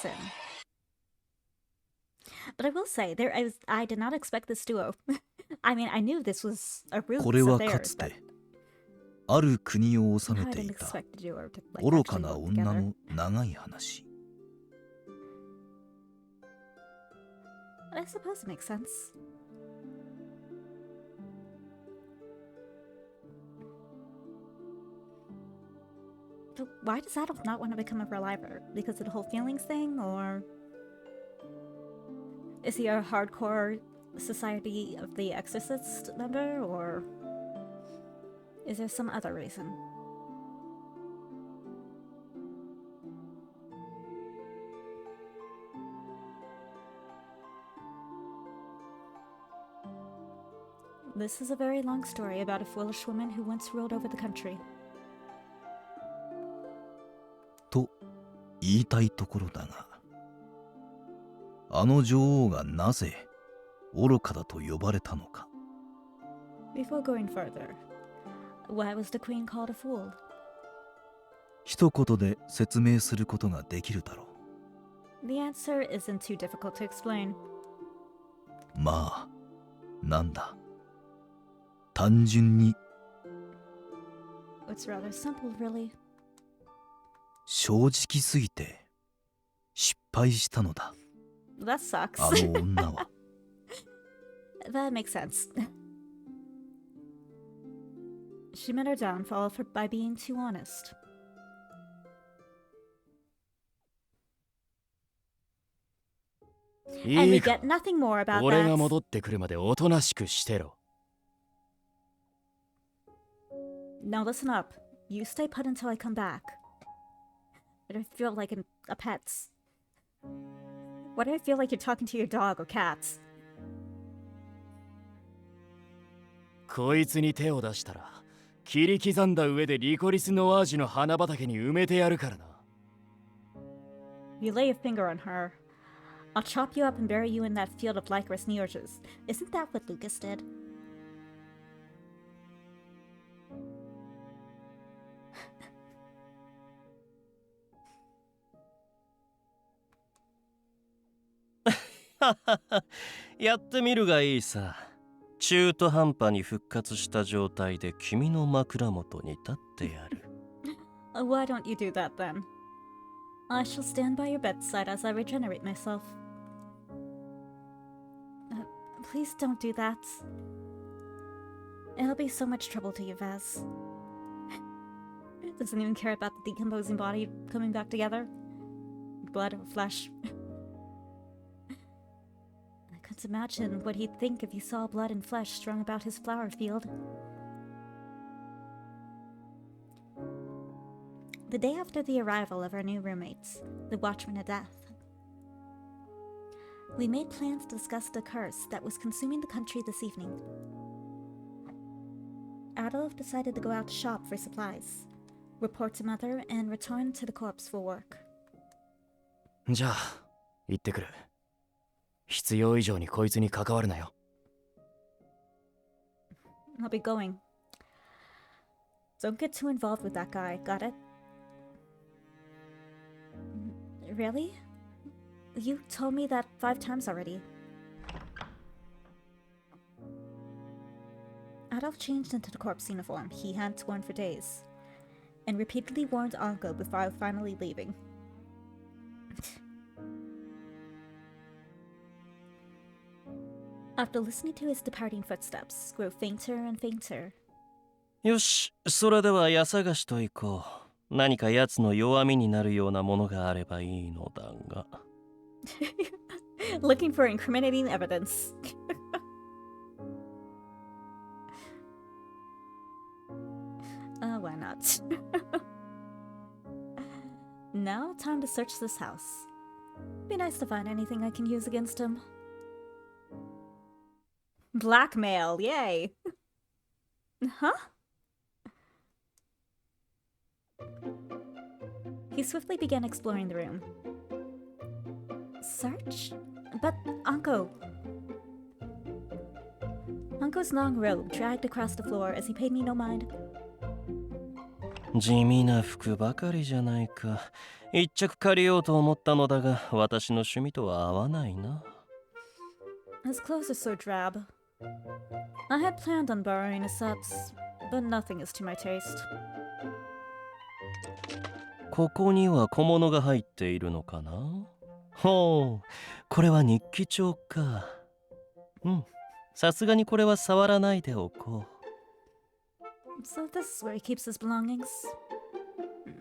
reason. But I will say, I did not expect this duo. I mean, I knew this was a ruse これ of はか theirs, つ but てある国を治 I めて didn't いた expect the duo to like 愚か actually な work 女 together. の長い話。 But I suppose it makes sense. But why does Adolphe not want to become a reviver? Because of the whole feelings thing, or is he a hardcore Society of the Exorcist member, or is there some other reason? This is a very long story about a foolish woman who once ruled over the country. と言いたいところだが、あの女王がなぜ愚かだと呼ばれたのか。 Before going further, why was the queen called a fool? 一言で説明することができるだろ The answer isn't too difficult to explain. う。まあ、なんだ。単純に It's rather simple, really. 正直すぎて失敗したのだ。 That sucks. あの女は。That makes sense. She met her downfall by being too honest. And we get nothing more about 俺が that. 戻ってくるまでおとなしくしてろ。 Now listen up. You stay put until I come back. But I feel like a pet's. Why do I feel like you're talking to your dog or cats? こいつに手を出したら切り刻んだ上でリコリスノワージュの花畑に埋めてやるからな。 You lay a finger on her. I'll chop you up and bury you in that field of licorice near yours. Isn't that what Lucas did? Hahaha やってみるがいいさ。中途半端に復活した状態で君の枕元に立ってやる。Why don't you do that then? I shall stand by your bedside as I regenerate myself. Please don't do that. It'll be so much trouble to you, Vaz. Doesn't even care about the decomposing body coming back together. Blood or flesh. I couldn't imagine what he'd think if he saw blood and flesh strung about his flower field. The day after the arrival of our new roommates, the Watchman of Death, we made plans to discuss the curse that was consuming the country this evening. Adolphe decided to go out to shop for supplies, report to Mother, and return to the corpse for work. じゃあ行ってくる。必要以上にこいつに関わるなよ。 I'll be going. Don't get too involved with that guy, got it? Really? You told me that 5 times already. Adolphe changed into the corpse uniform he hadn't worn for days, and repeatedly warned Anko before finally leaving. After listening to his departing footsteps grow fainter and fainter. よし、それでは家探しと行こう。何か奴の弱みになるようなものがあればいいのだが。Looking for incriminating evidence. Why not? Now, time to search this house. Be nice to find anything I can use against him. Blackmail, yay! Huh? He swiftly began exploring the room. Search? But Anko... Anko's long robe dragged across the floor as he paid me no mind. 地味な服ばかりじゃないか。一着借りようと思ったのだが、私の趣味とは合わないな。His clothes are so drab. I had planned on borrowing a set, but nothing is to my taste. ここには小物が入っているのかな。ほう、これは日記帳か。さすがにこれは触らないでおこう。 So this is where he keeps his belongings.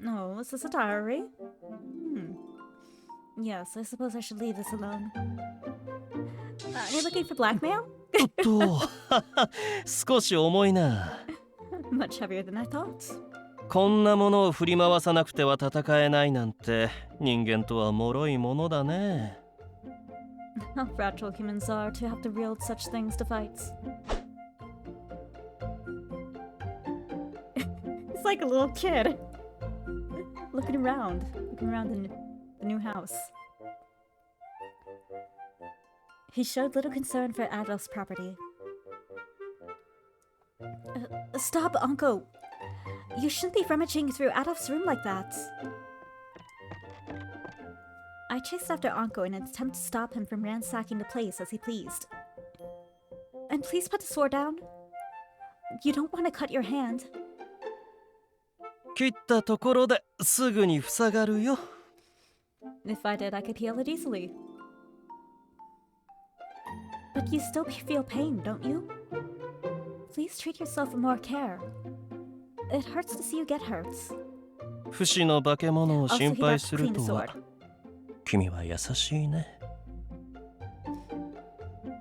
No, is this a diary? Yes, I suppose I should leave this alone. You're looking for blackmail? おっと少し重いな。 Much heavier than I thought. こんなものを振り回さなくては戦えないなんて、人間とは脆いものだね。 How fragile humans are to have to wield such things to fight. It's like a little kid. Looking around the new house. He showed little concern for Adolphe's property. Stop, Uncle! You shouldn't be rummaging through Adolphe's room like that. I chased after Anko in an attempt to stop him from ransacking the place as he pleased. And please put the sword down. You don't want to cut your hand. 切ったところですぐに塞がるよ。 If I did, I could heal it easily. But you still feel pain, don't you? Please treat yourself with more care. It hurts to see you get hurt. 不死の化け物を Also, 心 he 配 got す to る clean the とは sword. 君は優しいね。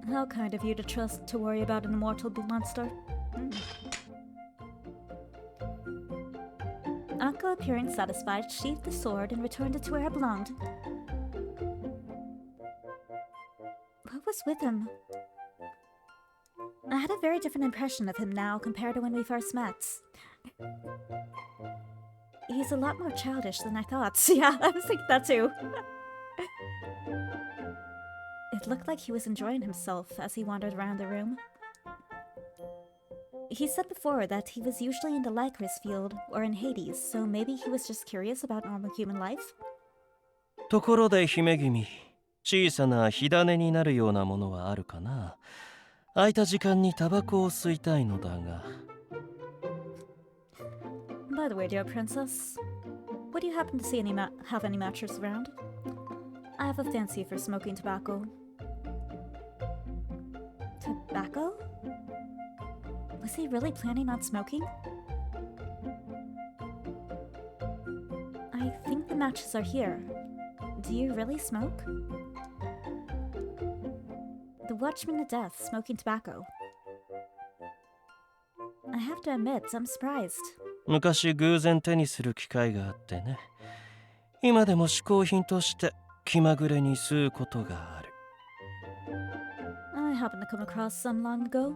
How kind of you to trust to worry about an immortal monster. Anko, appearing satisfied, sheathed the sword and returned it to where it belonged. What was with him? I had a very different impression of him now compared to when we first met. He's a lot more childish than I thought. Yeah, I was thinking that too. It looked like he was enjoying himself as he wandered around the room. He said before that he was usually in the Lycris field or in Hades, so maybe he was just curious about normal human life? ところで姫君、小さな火種になるようなものはあるかな。空いた時間にタバコを吸いたいのだが。 By the way, dear princess, would you happen to see have any matches around? I have a fancy for smoking tobacco. Tobacco? Was he really planning on smoking? I think the matches are here. Do you really smoke? The Watchman of Death smoking tobacco. I have to admit, I'm surprised. 昔偶然手にする機会があってね。今でも嗜好品として気まぐれに吸うことがある。 I happened to come across some long ago.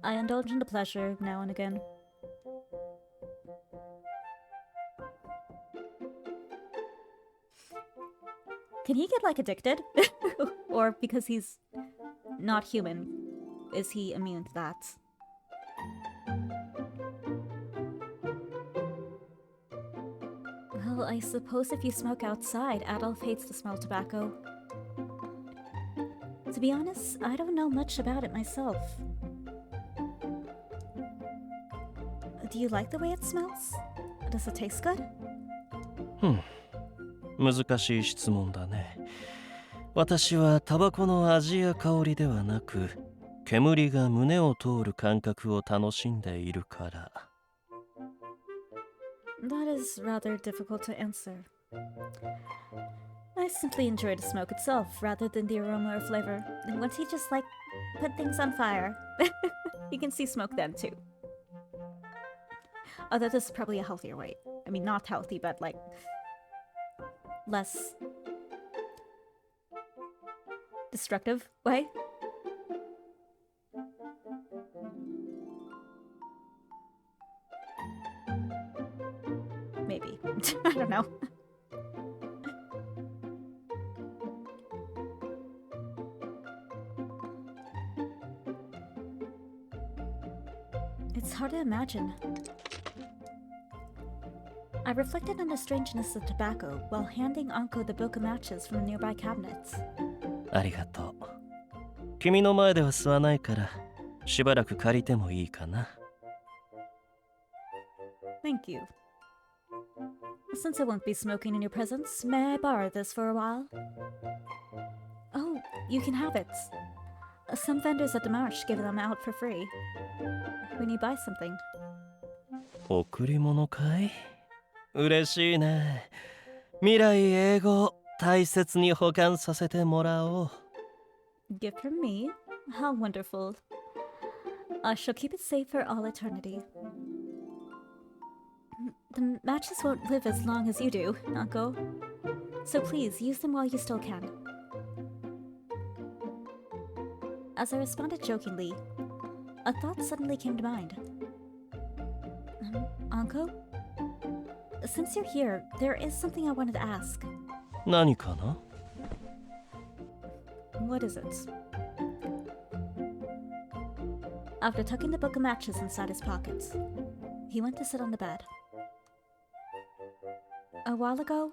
I indulge in the pleasure now and again. Can he get like addicted? Or because he's not human, is he immune to that? Well, I suppose if you smoke outside, Adolphe hates the smell of tobacco. To be honest, I don't know much about it myself. Do you like the way it smells? Does it taste good? 難しい質問だね。私はタバコの味や香りではなく、煙が胸を通る感覚を楽しんでいるから。 That is rather difficult to answer. I simply enjoy the smoke itself rather than the aroma or flavor. And once he just like put things on fire, you can see smoke then too. Although this is probably a healthier way. I mean, not healthy, but like less destructive way. Maybe. I don't know. It's hard to imagine. I reflected on the strangeness of tobacco while handing Anko the book of matches from the nearby cabinets. ありがとう。君の前では吸わないから、しばらく借りてもいいかな。Thank you. Since I won't be smoking in your presence, may I borrow this for a while? Oh, you can have it. Some vendors at the marsh give them out for free when you buy something. 贈り物かい？嬉しいね。未来永劫大切に保管させてもらおう。Gift from me? How wonderful. I shall keep it safe for all eternity. The matches won't live as long as you do, Uncle. So please use them while you still can. As I responded jokingly, a thought suddenly came to mind. Uncle? Since you're here, there is something I wanted to ask. 何かな？ What is it? After tucking the book of matches inside his pockets, he went to sit on the bed. A while ago,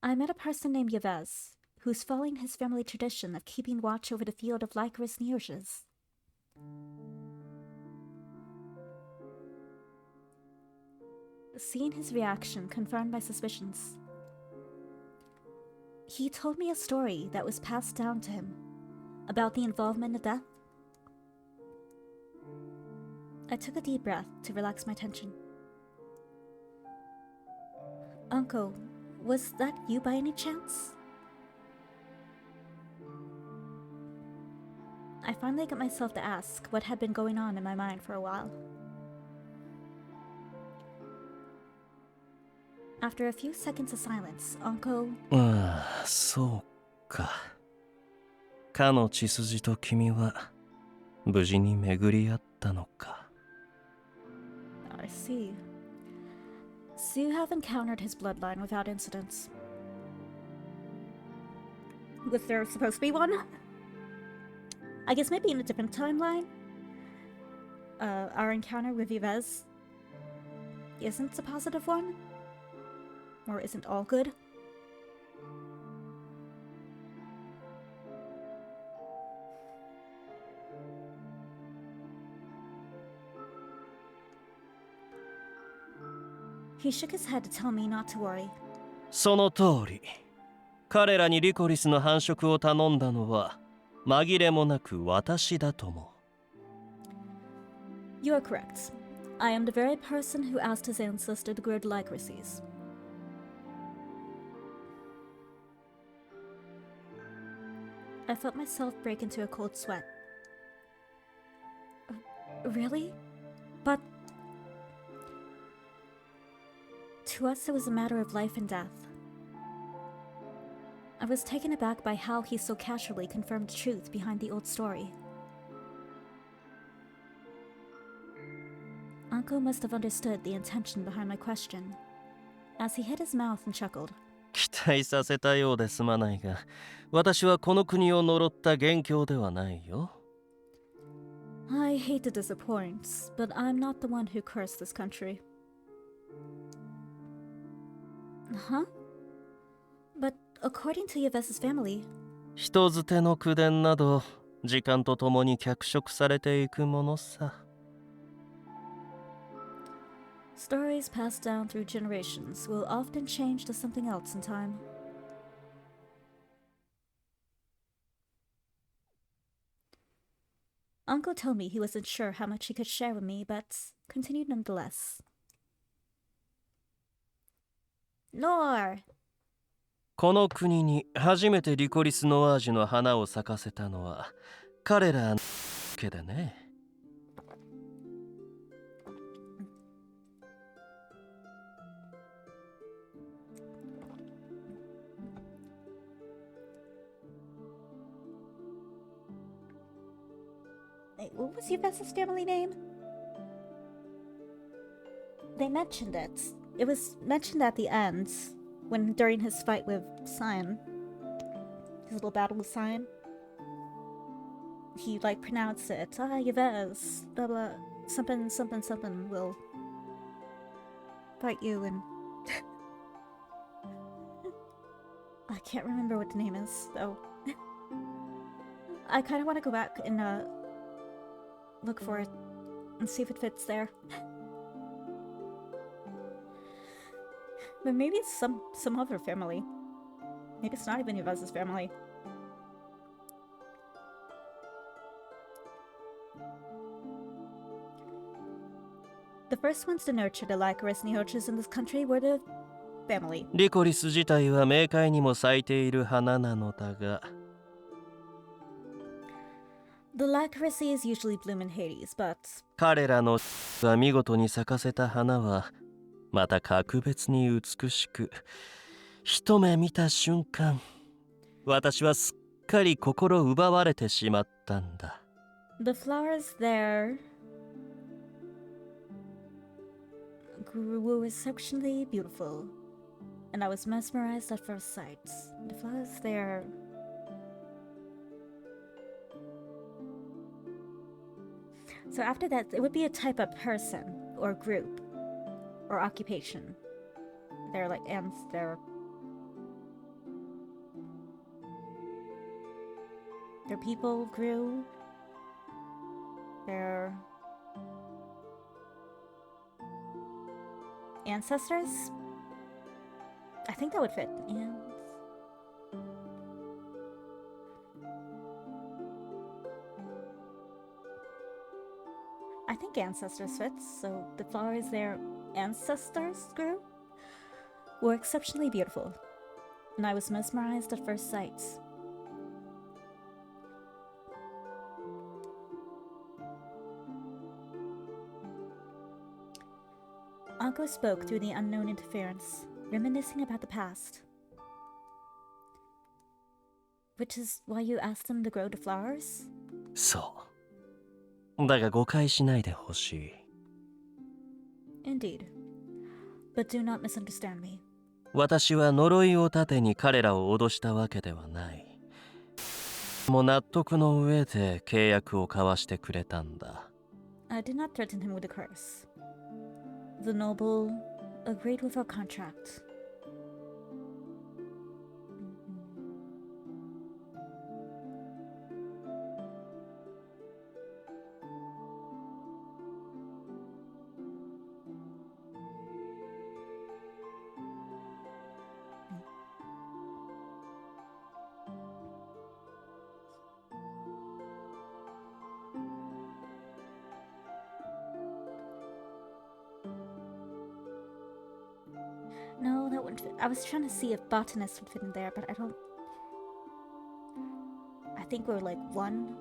I met a person named Yves, who's following his family tradition of keeping watch over the field of licorice neurges. Seeing his reaction confirmed my suspicions. He told me a story that was passed down to him about the involvement of death. I took a deep breath to relax my tension. Uncle, was that you by any chance? I finally got myself to ask what had been going on in my mind for a while. After a few seconds of silence, Uncle... ああ、そうか。かの血筋と君は無事に巡り合ったのか。I see. So you have encountered his bloodline without incidents. Was there supposed to be one? I guess maybe in a different timeline. Our encounter with Yves isn't a positive one? Or isn't all good? He shook his head to tell me not to worry. その通り。彼らにリコリスの繁殖を頼んだのは紛れもなく私だとも。You are correct. I am the very person who asked his ancestor to grow the licorices. I felt myself break into a cold sweat. Really? But... to us, it was a matter of life and death. I was taken aback by how he so casually confirmed the truth behind the old story. Uncle must have understood the intention behind my question, as he hit his mouth and chuckled. 期待させたようですまないが、私はこの国を呪った元凶ではないよ。I hate to disappoint, but I'm not the one who cursed this country. Huh? But according to Yves's family... 人づての口伝など、時間とともに脚色されていくものさ。Stories passed down through generations will often change to something else in time. Uncle told me he wasn't sure how much he could share with me, but continued nonetheless. Lore! この国に初めてリコリスノワージュの花を咲かせたのは彼らの家でね。What was Yves's family name? They mentioned it. It was mentioned at the end, when during his fight with Sion. His little battle with Sion. He, like, pronounced it. Yves, blah blah, something, something, something will... fight you and... I can't remember what the name is, though. I kind of want to go back and look for it and see if it fits there. But maybe it's some other family. Maybe it's not even Yvonne's family. The first ones to nurture the Lycoris Niochas in this country were the family. リコリス自体は冥界にも咲いている花なのだが、 The Lycorices usually bloom in Hades, but 彼らのが見事に咲かせた花はまた格別に美しく、一目見た瞬間、私はすっかり心奪われてしまったんだ。 the flowers there grew exceptionally beautiful, and I was mesmerized at first sight. The flowers there... So after that, it would be a type of person, or group, or occupation. They're like ants, they're... Their people grew. Their... ancestors? I think that would fit. I think ancestors fits, so the flowers their ancestors grew were exceptionally beautiful, and I was mesmerized at first sight. Anko spoke through the unknown interference, reminiscing about the past. Which is why you asked them to grow the flowers? そう。だが誤解しないでほしい。Indeed. But do not misunderstand me. 私は呪いを盾に彼らを脅したわけではない。もう納得の上で契約を交わしてくれたんだ。I did not threaten him with a curse. The noble agreed with our contract. No, that wouldn't fit. I was trying to see if botanist would fit in there, but I don't... I think we're like one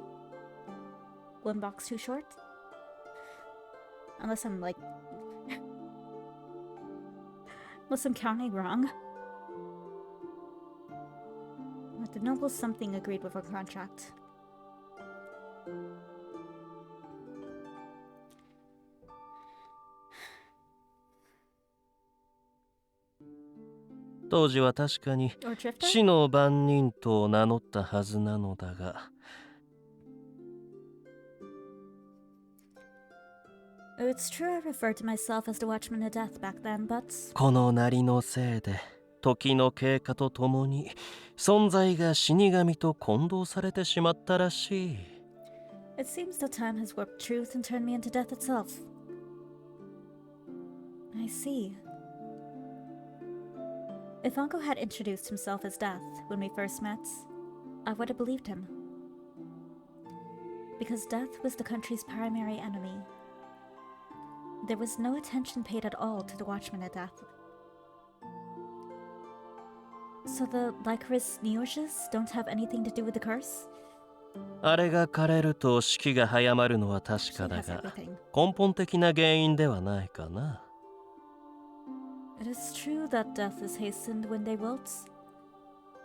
box too short. Unless I'm like... unless I'm counting wrong. But the noble something agreed with our contract.「当時は確かに Or drifter? 死の番人と名乗ったはずなのだが、 It's true I referred to myself as the Watchman of Death back then, but このなりのせいで時の経過とともに存在が死神と混同されてしまったらしい。 it seems that time has warped truth and turned me into death itself. I see. If Uncle had introduced himself as Death when we first met, I would have believed him. Because Death was the country's primary enemy. There was no attention paid at all to the Watchman of Death. So the Lycoris Neotius don't have anything to do with the curse? あれが枯れると士気が早まるのは確 She かだ has が、 everything. 根本的な原因ではないかな。 It is true that death is hastened when they wilt,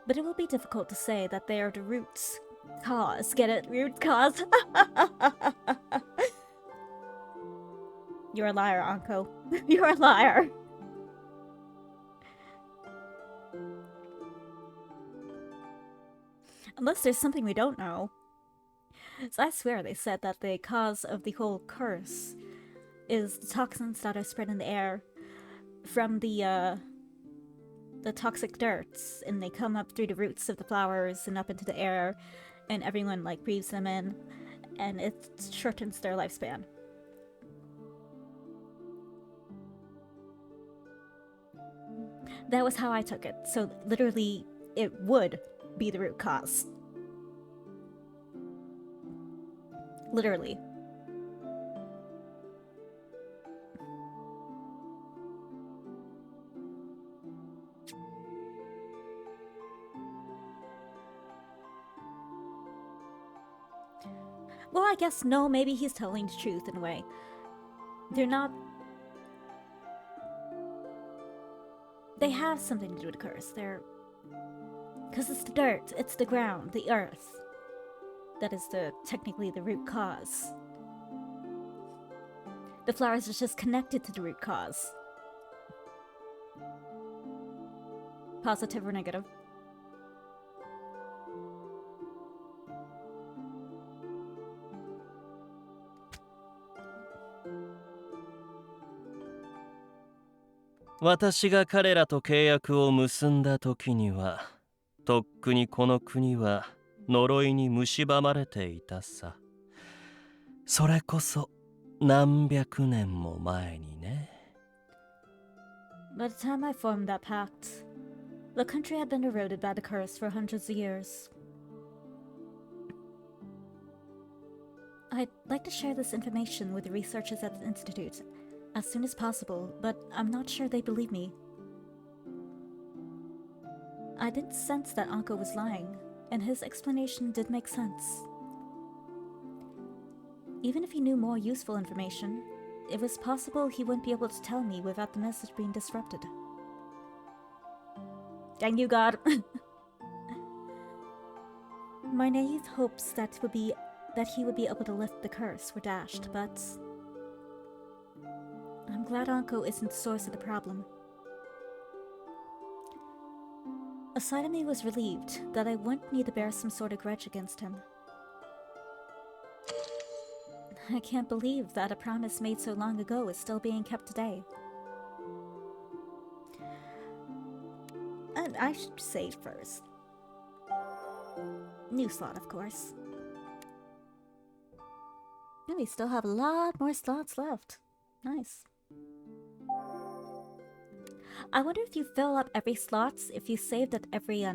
but it will be difficult to say that they are the root cause. Get it? Root cause? You're a liar, Anko. You're a liar. Unless there's something we don't know. So I swear they said that the cause of the whole curse is the toxins that are spread in the air. from the toxic dirts, and they come up through the roots of the flowers and up into the air, and everyone like breathes them in, and it shortens their lifespan. That was how I took it. So literally, it would be the root cause. Literally. Well, I guess no, maybe he's telling the truth in a way. They're not... They have something to do with the curse. They're... Because it's the dirt, it's the ground, the earth. That is technically the root cause. The flowers are just connected to the root cause. Positive or negative?私が彼らと契約を結んだ時には、とっくにこの国は呪いに蝕まれていたさ。それこそ何百年も前にね。By the time I formed that pact, the country had been eroded by the curse for hundreds of years. I'd like to share this information with the researchers at the Institute as soon as possible, but I'm not sure they believe me. I didn't sense that Anko was lying, and his explanation did make sense. Even if he knew more useful information, it was possible he wouldn't be able to tell me without the message being disrupted. Dang you, God. My naive hopes that he would be able to lift the curse were dashed, but I'm glad Anko isn't the source of the problem. A side of me was relieved that I wouldn't need to bear some sort of grudge against him. I can't believe that a promise made so long ago is still being kept today. And I should save first. New slot, of course. And we still have a lot more slots left. Nice. I wonder if you fill up every slots if you saved at every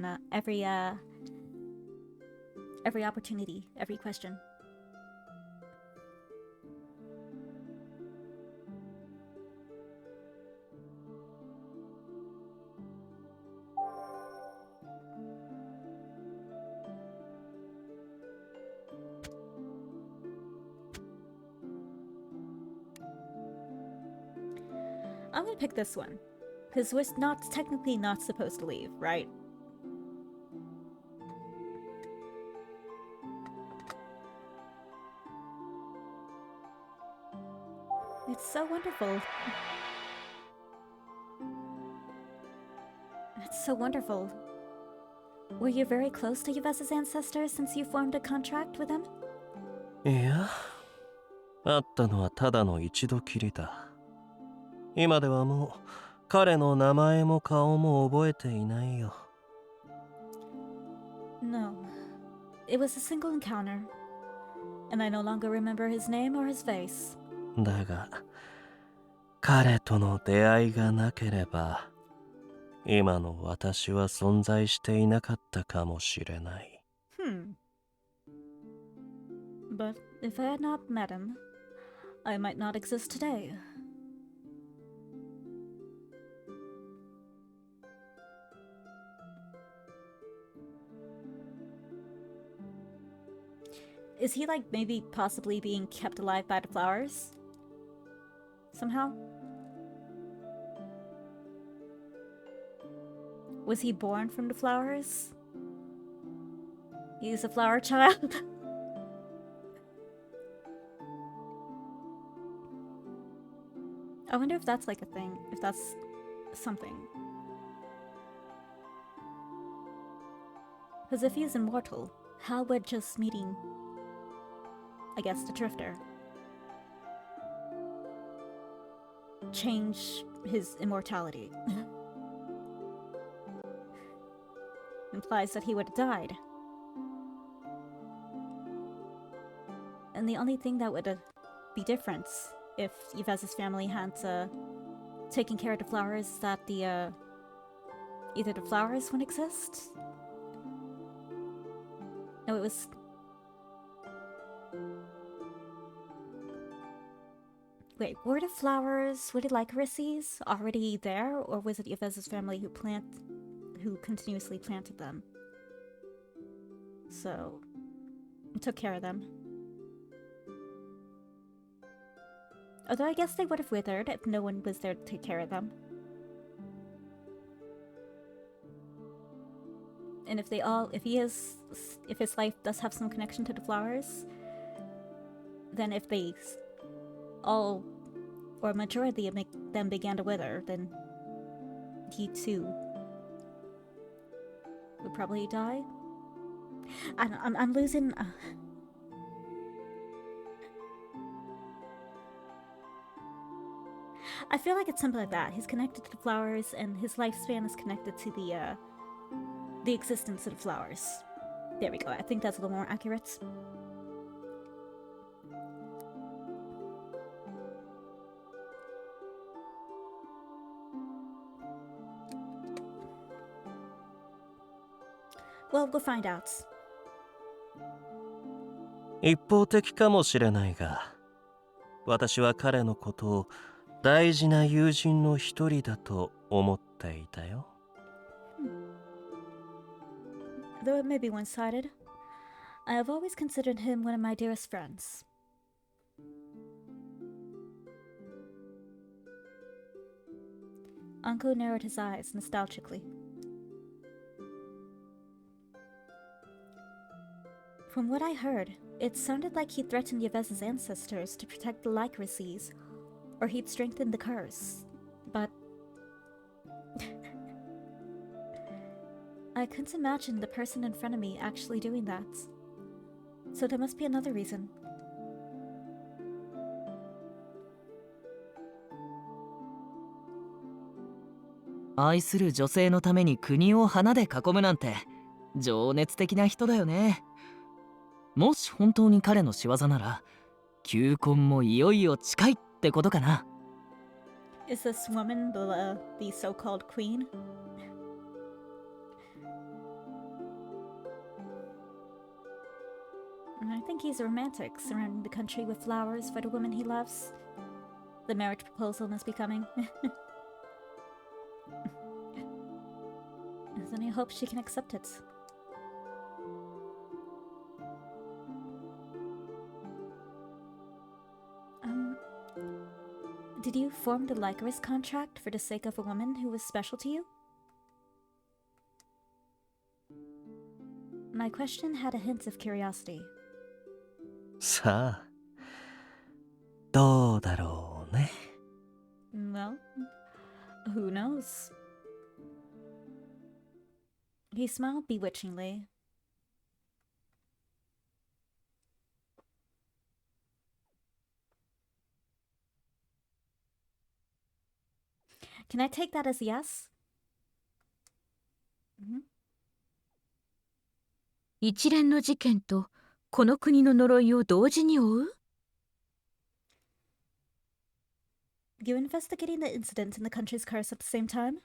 opportunity, every question. I'm gonna pick this one, because we're technically not supposed to leave, right? It's so wonderful. It's so wonderful. Were you very close to Yves' ancestor since you formed a contract with him? いや、会ったのはただの一度きりだ。今ではもう彼の名前も顔も覚えていないよ。No. It was a single encounter, and I no longer remember his name or his face. だが、彼との出会いがなければ、今の私は存在していなかったかもしれない。But if I had not met him, I might not exist today. Is he like maybe possibly being kept alive by the flowers? Somehow? Was he born from the flowers? He's a flower child? I wonder if that's like a thing, if that's something. Because if he's immortal, how would just meeting, I guess, the Drifter change his immortality. Implies that he would have died. And the only thing that would be different if Yvez's family had taken care of the flowers is that the either the flowers wouldn't exist. No, it was. Wait, were the flowers, were the Lycorices already there, or was it Yvez's family who continuously planted them? So, took care of them. Although I guess they would have withered if no one was there to take care of them. And if his life does have some connection to the flowers, then if they all, or majority of them began to wither, then he too would probably die. I'm losing. I feel like it's something like that. He's connected to the flowers, and his lifespan is connected to the existence of the flowers. There we go. I think that's a little more accurate. Well, we'll find out. 一方的かもしれないが、私は彼のことを大事な友人の一人だと思っていたよ。Though it may be one-sided, I have always considered him one of my dearest friends. Uncle narrowed his eyes nostalgically. From what I heard, it sounded like he threatened Yvez's ancestors to protect the Lycorices, or he'd strengthen the curse. But I couldn't imagine the person in front of me actually doing that. So there must be another reason.愛する女性のために国を花で囲むなんて情熱的な人だよね。もし本当に彼の仕業なら、求婚もいよいよ近いってことかな。Is this woman the so-called queen? I think he's romantic, surrounding the country with flowers for the woman he loves. The marriage proposal must be coming. Then I hope she can accept it. Did you form the Lycoris contract for the sake of a woman who was special to you? My question had a hint of curiosity. さあ、どうだろうね。Well, who knows? He smiled bewitchingly. Can I take that as a yes? 一連の事件とこの国の呪いを同時に追う？ You investigating the incident in the country's curse at the same time?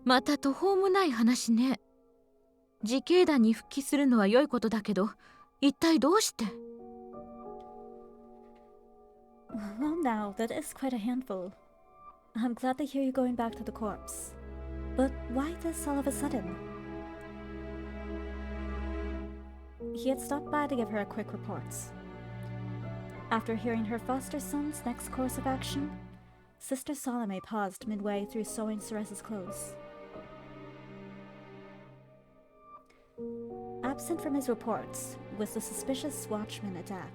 また途方もない話ね。自警団に復帰するのは良いことだけど、一体どうして？ Well, now, that is quite a handful. I'm glad to hear you going back to the corpse. But why this all of a sudden? He had stopped by to give her a quick report. After hearing her foster son's next course of action, Sister Salome paused midway through sewing Cerese's clothes. Absent from his reports was the suspicious watchman Adolphe.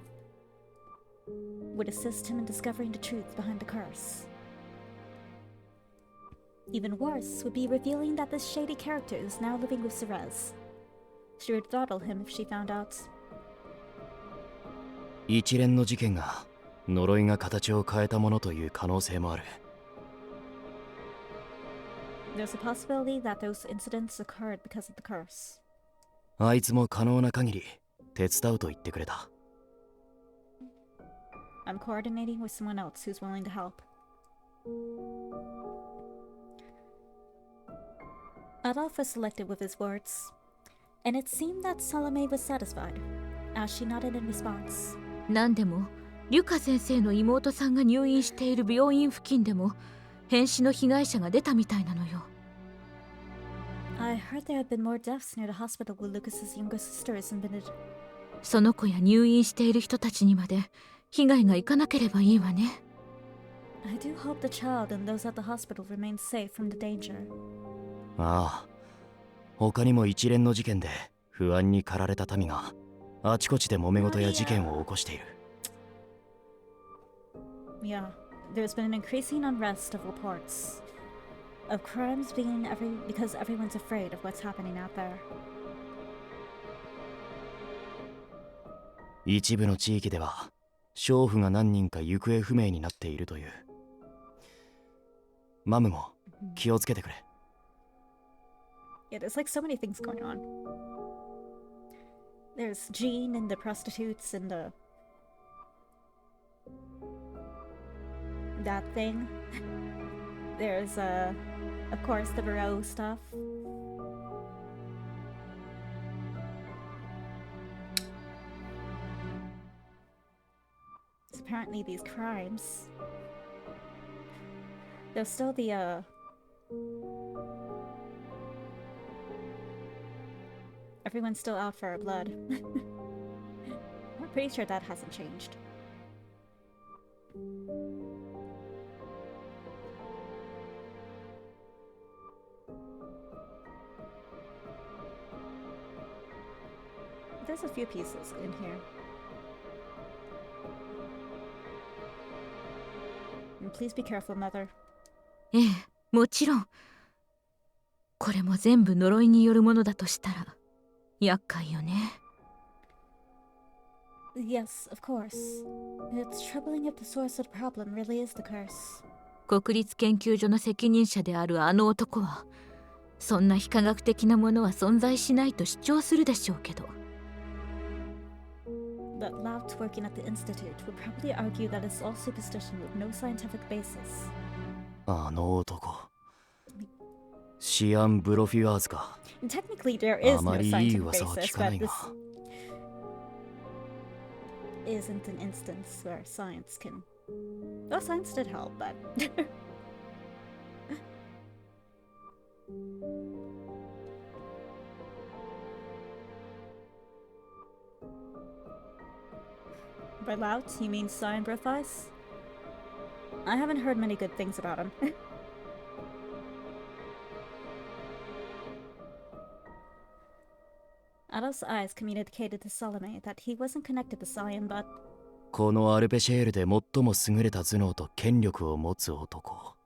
Would assist him in discovering the truth behind the curse. Even worse would be revealing that this shady character is now living with Cerese. She would throttle him if she found out. 一連の事件が呪いが形を変えたものという可能性もある。 There's a possibility that those incidents occurred because of the curse. あいつも可能な限り手伝うと言ってくれた。 I'm coordinating with someone else who's willing to help. Adolphe was selected with his words, and it seemed that Salome was satisfied, as she nodded in response. 何でもリュカ先生の妹さんが入院している病院付近でも変死の被害者が出たみたいなのよ。 I heard there had been more deaths near the hospital where Lucas's younger sister is admitted. その子や入院している人たちにまで被害がいかなければいいわね。 I do hope the child and those at the hospital remain safe from the danger. ああ、他にも一連の事件で不安に駆られた民があちこちで揉め事や事件を起こしている。 Yeah, there's been an increasing unrest of reports of crimes being because everyone's afraid of what's happening out there. 一部の地域では娼婦が何人か行方不明になっているという。マムも気をつけてくれ。 Yeah, there's like so many things going on. There's Jean and the prostitutes and that thing. There's of course the Barreau stuff. So apparently these crimes. There's still the everyone's still out for our blood. We're pretty sure that hasn't changed. There's a few pieces in here. And please be careful, Mother. ええ、もちろん。これも全部呪いによるものだとしたら厄介よね。 Yes, of course. It's troubling if the source of the problem really is the curse. 国立研究所の責任者であるあの男はそんな非科学的なものは存在しないと主張するでしょうけど。 But Lout working at the Institute would probably argue that it's all superstition with no scientific basis. あの男。シアン・ブロフィワーズか。 And technically there is あ no まりいい scientific 噂は basis, 聞かな but いが。 this isn't an instance where science can... Well, science did help, but... By Lout, you mean Cyan Breathice? I haven't heard many good things about him. Adolph's eyes communicated to Salome that he wasn't connected to Cyan, but... このアルペシェールで最も優れた頭脳と権力を持つ男。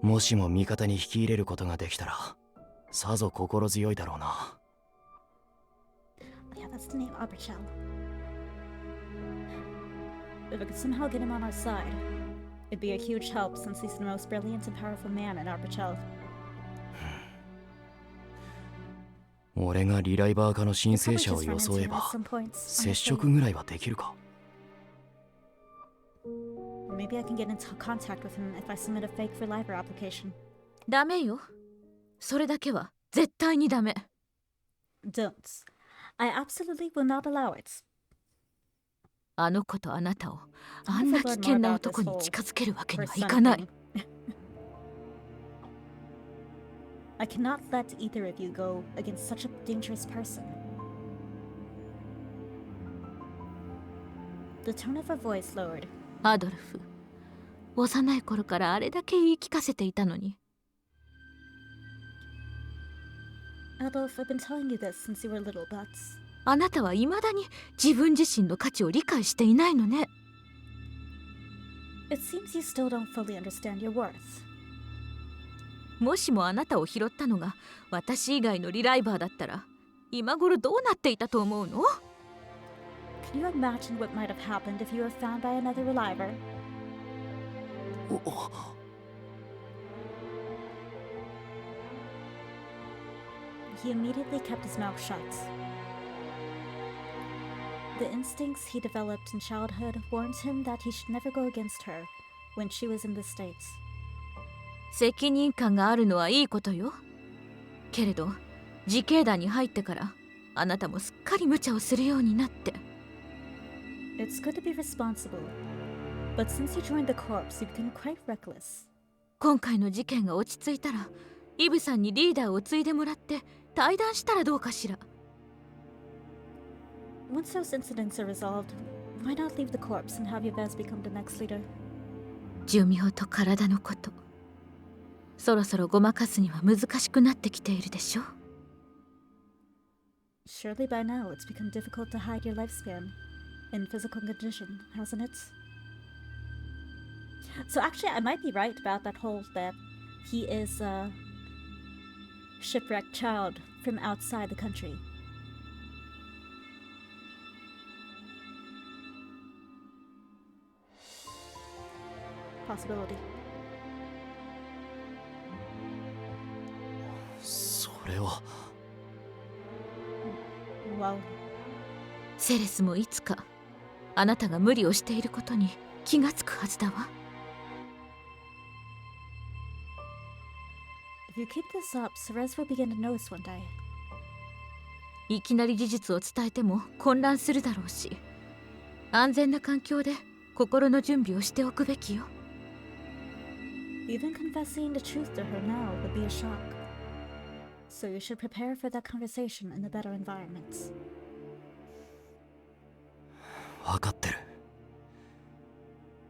もしも味方に引き入れることができたら、さぞ心強いだろうな。Yeah, that's the name, Aberchel. If we could somehow get him on our side, it'd be a huge help since he's the most brilliant and powerful man in Aberchel. 俺がリライバー化の申請者を装えば、接触ぐらいはできるか。Maybe I can get into contact with him if I submit a fake Reliver application. ダメよ。それだけは絶対にダメ。 Don't. I absolutely will not allow it. あの子とあなたをあんな危険な男に近づけるわけにはいかない。 I cannot let either of you go against such a dangerous person. The tone of her voice lowered. アドルフ、幼い頃からあれだけ言い聞かせていたのに。 Adolphe, I've been telling you this since you were little, but... あなたは未だに自分自身の価値を理解していないのね。 It seems you still don't fully understand your worth. もしもあなたを拾ったのが私以外のリライバーだったら今頃どうなっていたと思うの？ Can you imagine what might have happened if you were found by another reliver? He immediately kept his mouth shut. The instincts he developed in childhood warned him that he should never go against her when she was in this state. 責任感があるのはいいことよ。けれど自警団に入ってからあなたもすっかり無茶をするようになって。It's good to be responsible, but since you joined the corps, you became quite reckless. 今回の事件が落ち着いたらイブさんにリーダーを継いでもらって対談したらどうかしら。Once those incidents are resolved, why not leave the corps and have Yves become the next leader? 寿命と体のこと、そろそろごまかすには難しくなってきているでしょ。Surely by now it's become difficult to hide your lifespan in physical condition, hasn't it? So actually, I might be right about that whole that he is a shipwrecked child from outside the country. Possibility. それは。Well, セレスもいつかあなたが無理をしていることに気がつくはずだわ。if you keep this up, Ceres will begin to notice one day. いきなり事実を伝えても混乱するだろうし、安全な環境で心の準備をしておくべきよ。Even confessing the truth to her now would be a shock. So you should prepare for that conversation in a better environment. 分かってる。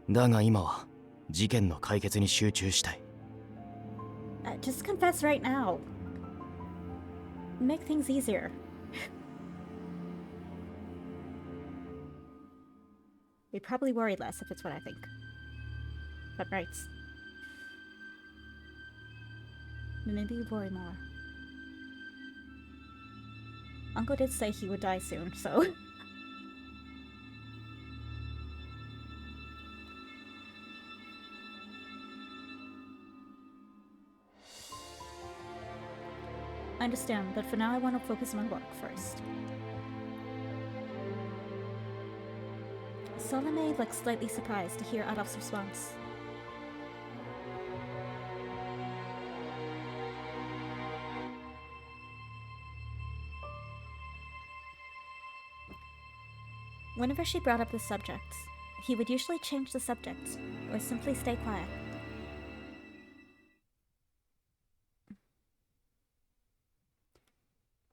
だが今は事件の解決に集中したい。Just confess right now. Make things easier. We probably worry less if it's what I think. But right. Maybe we worry more. Uncle did say he would die soon, so... I understand, but for now I want to focus on my work first. Salome looked slightly surprised to hear Adolphe's response. Whenever she brought up the subject, he would usually change the subject, or simply stay quiet.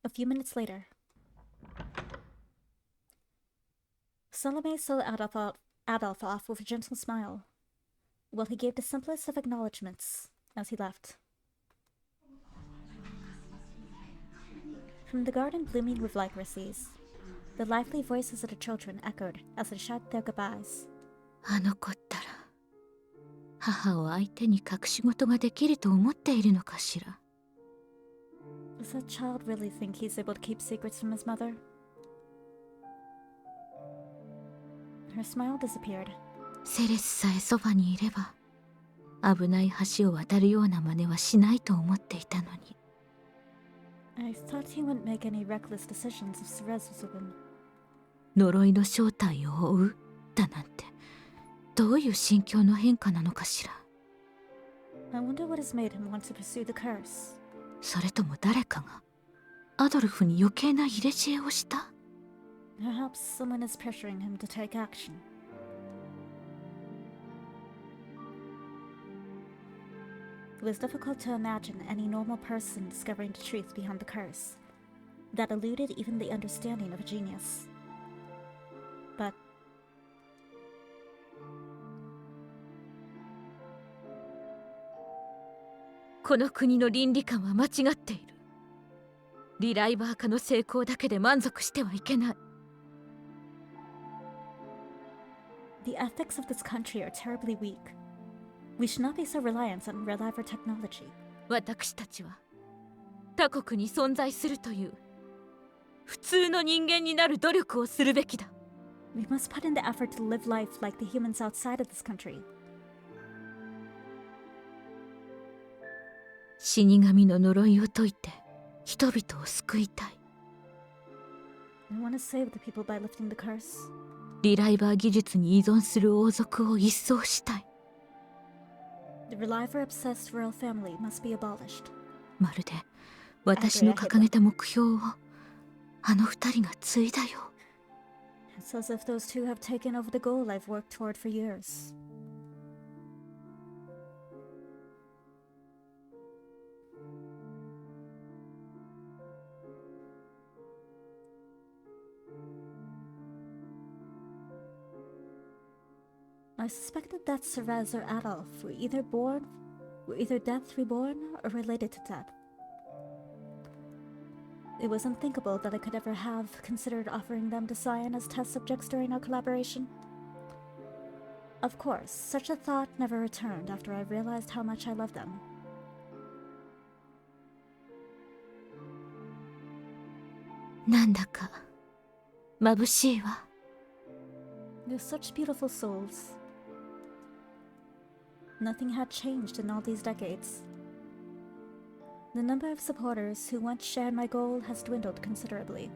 A few minutes later, Salome saw Adolphe off with a gentle smile, while he gave the simplest of acknowledgements as he left. From the garden blooming with lycracies, the lively voices of the children echoed as they shouted their goodbyes. あの子ったら母を相手に隠し事ができると思っているのかしら。Does that child really think he's able to keep secrets from his mother? Her smile disappeared. セレスさえそばにいれば危ない橋を渡るような真似はしないと思っていたのに。I thought he wouldn't make any reckless decisions if Ceres was with him. 呪いの正体を追うだなんてどういう心境の変化なのかしら。 I wonder what has made him want to pursue the curse. それとも誰かがアドルフに余計な入れ知恵をした？ Perhaps someone is pressuring him to take action. It was difficult to imagine any normal person discovering the truth behind the curse that eluded even the understanding of a genius. But「この国の倫理観は間違っている。リライバー化の成功だけで満足してはいけない。 the ethics of this country are terribly weak. We should not be so reliant on reliable technology. 私たちは他国に存在するという普通の人間になる努力をするべきだ。We must put in the effort to live life like the humans outside of this country. 死神の呪いを解いて人々を救いたい。 We want to save the people by lifting the curse. リライバー技術に依存する王族を一掃したい。 The Reliver-obsessed royal family must be abolished. まるで私の掲げた目標をあの二人が継いだよ。 It's as if those two have taken over the goal I've worked toward for years. I suspected that Cerez or Adolphe were either death reborn or related to death. It was unthinkable that I could ever have considered offering them to Cyan as test subjects during our collaboration. Of course, such a thought never returned after I realized how much I loved them. なんだか眩しいわ。 They're such beautiful souls. Nothing had changed in all these decades. The number of supporters who once shared my goal has dwindled considerably.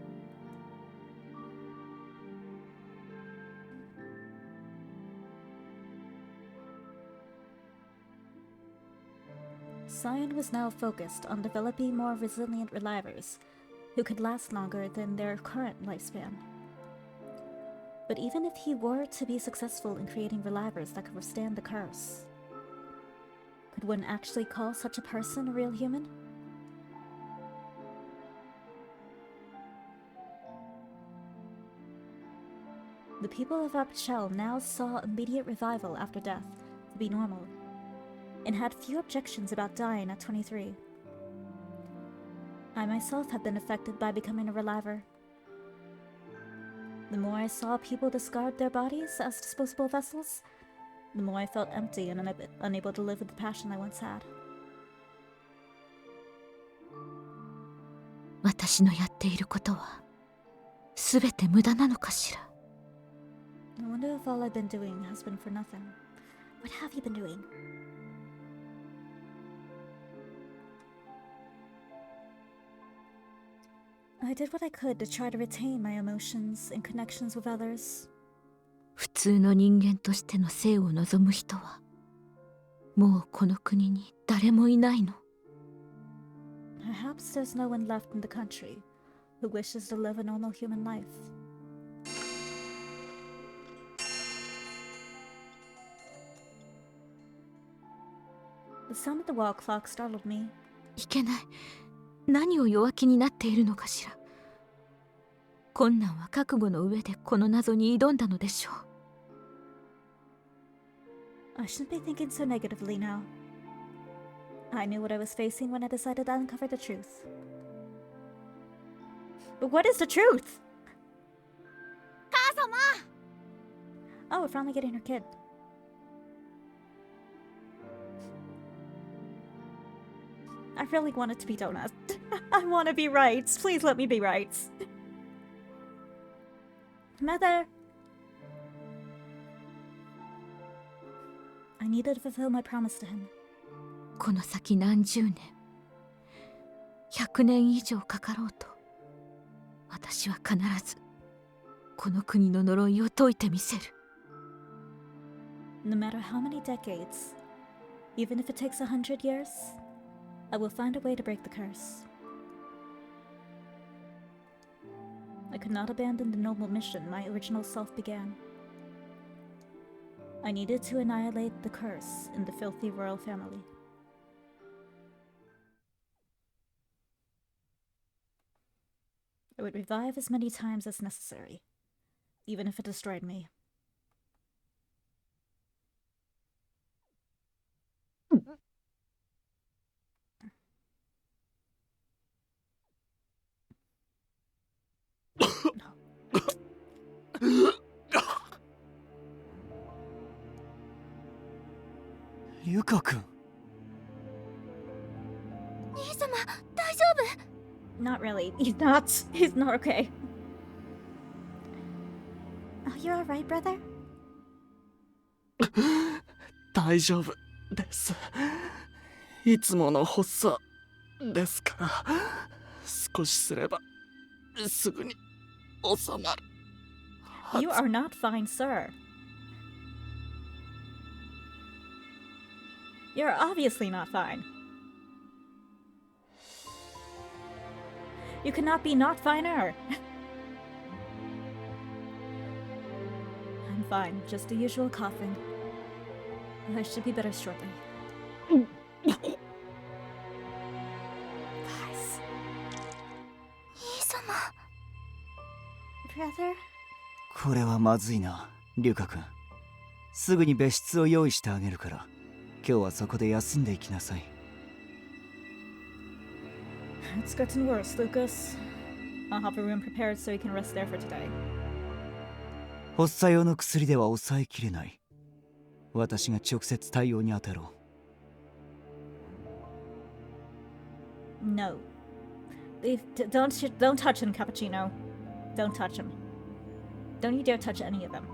Cyan was now focused on developing more resilient relivers who could last longer than their current lifespan. But even if he were to be successful in creating relivers that could withstand the curse, could one actually call such a person a real human? The people of Apachel now saw immediate revival after death to be normal, and had few objections about dying at 23. I myself had been affected by becoming a reliver. The more I saw people discard their bodies as disposable vessels, the more I felt empty and unable to live with the passion I once had. 私のやっていることはすべて無駄なのかしら。 I wonder if all I've been doing has been for nothing. What have you been doing? I did what I could to try to retain my emotions and connections with others. 普通の人間としての生を望む人はもうこの国に誰もいないの。 Perhaps there's no one left in the country who wishes to live a normal human life. The sound of the wall clock startled me. いけない。何を弱気になっているのかしら。困難は覚悟の上でこの謎に挑んだのでしょう。 I shouldn't be thinking so negatively now. I knew what I was facing when I decided to uncover the truth. But what is the truth? Oh, we're finally getting her kid. I really want it to be Donut. I want to be right. Please let me be right. Mother! I needed to fulfill my promise to him. この先何十年100年以上かかろうと私は必ずこの国の呪いを解いてみせる。 No matter how many decades, even if it takes 100 years, I will find a way to break the curse. I could not abandon the noble mission my original self began. I needed to annihilate the curse in the filthy royal family. I would revive as many times as necessary, even if it destroyed me. No. リュカ君。兄様、大丈夫？ Not really. He's not. He's not okay. Oh, you alright, brother? 大丈夫です。いつもの発作ですから、少しすればすぐに収まる。You are not fine, sir. You're obviously not fine. You cannot be not finer. I'm fine, just the usual coughing. I should be better shortly. Guys. 兄様。Brother? これはまずいな、リュカ君。すぐに別室を用意してあげるから、今日はそこで休んでいきなさい。It's gotten worse, Lucas. I'll have a room prepared so you can rest there for today. 発作用の薬では抑えきれない。私が直接対応に当たろう。No. Don't touch him, Cappuccino. Don't touch him. Don't you dare touch any of them.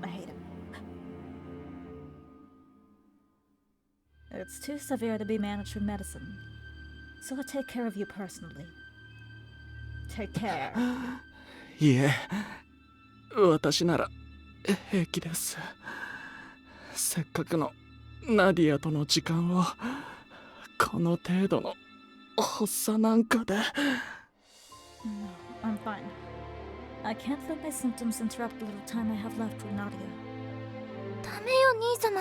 I hate him. It's too severe to be managed with medicine. So I'll take care of you personally. Take care. いえ、私なら平気です。せっかくのナディアとの時間をこの程度の発作なんかで。No, I'm fine. I can't let my symptoms interrupt the little time I have left with Nadia. ダメよ兄様。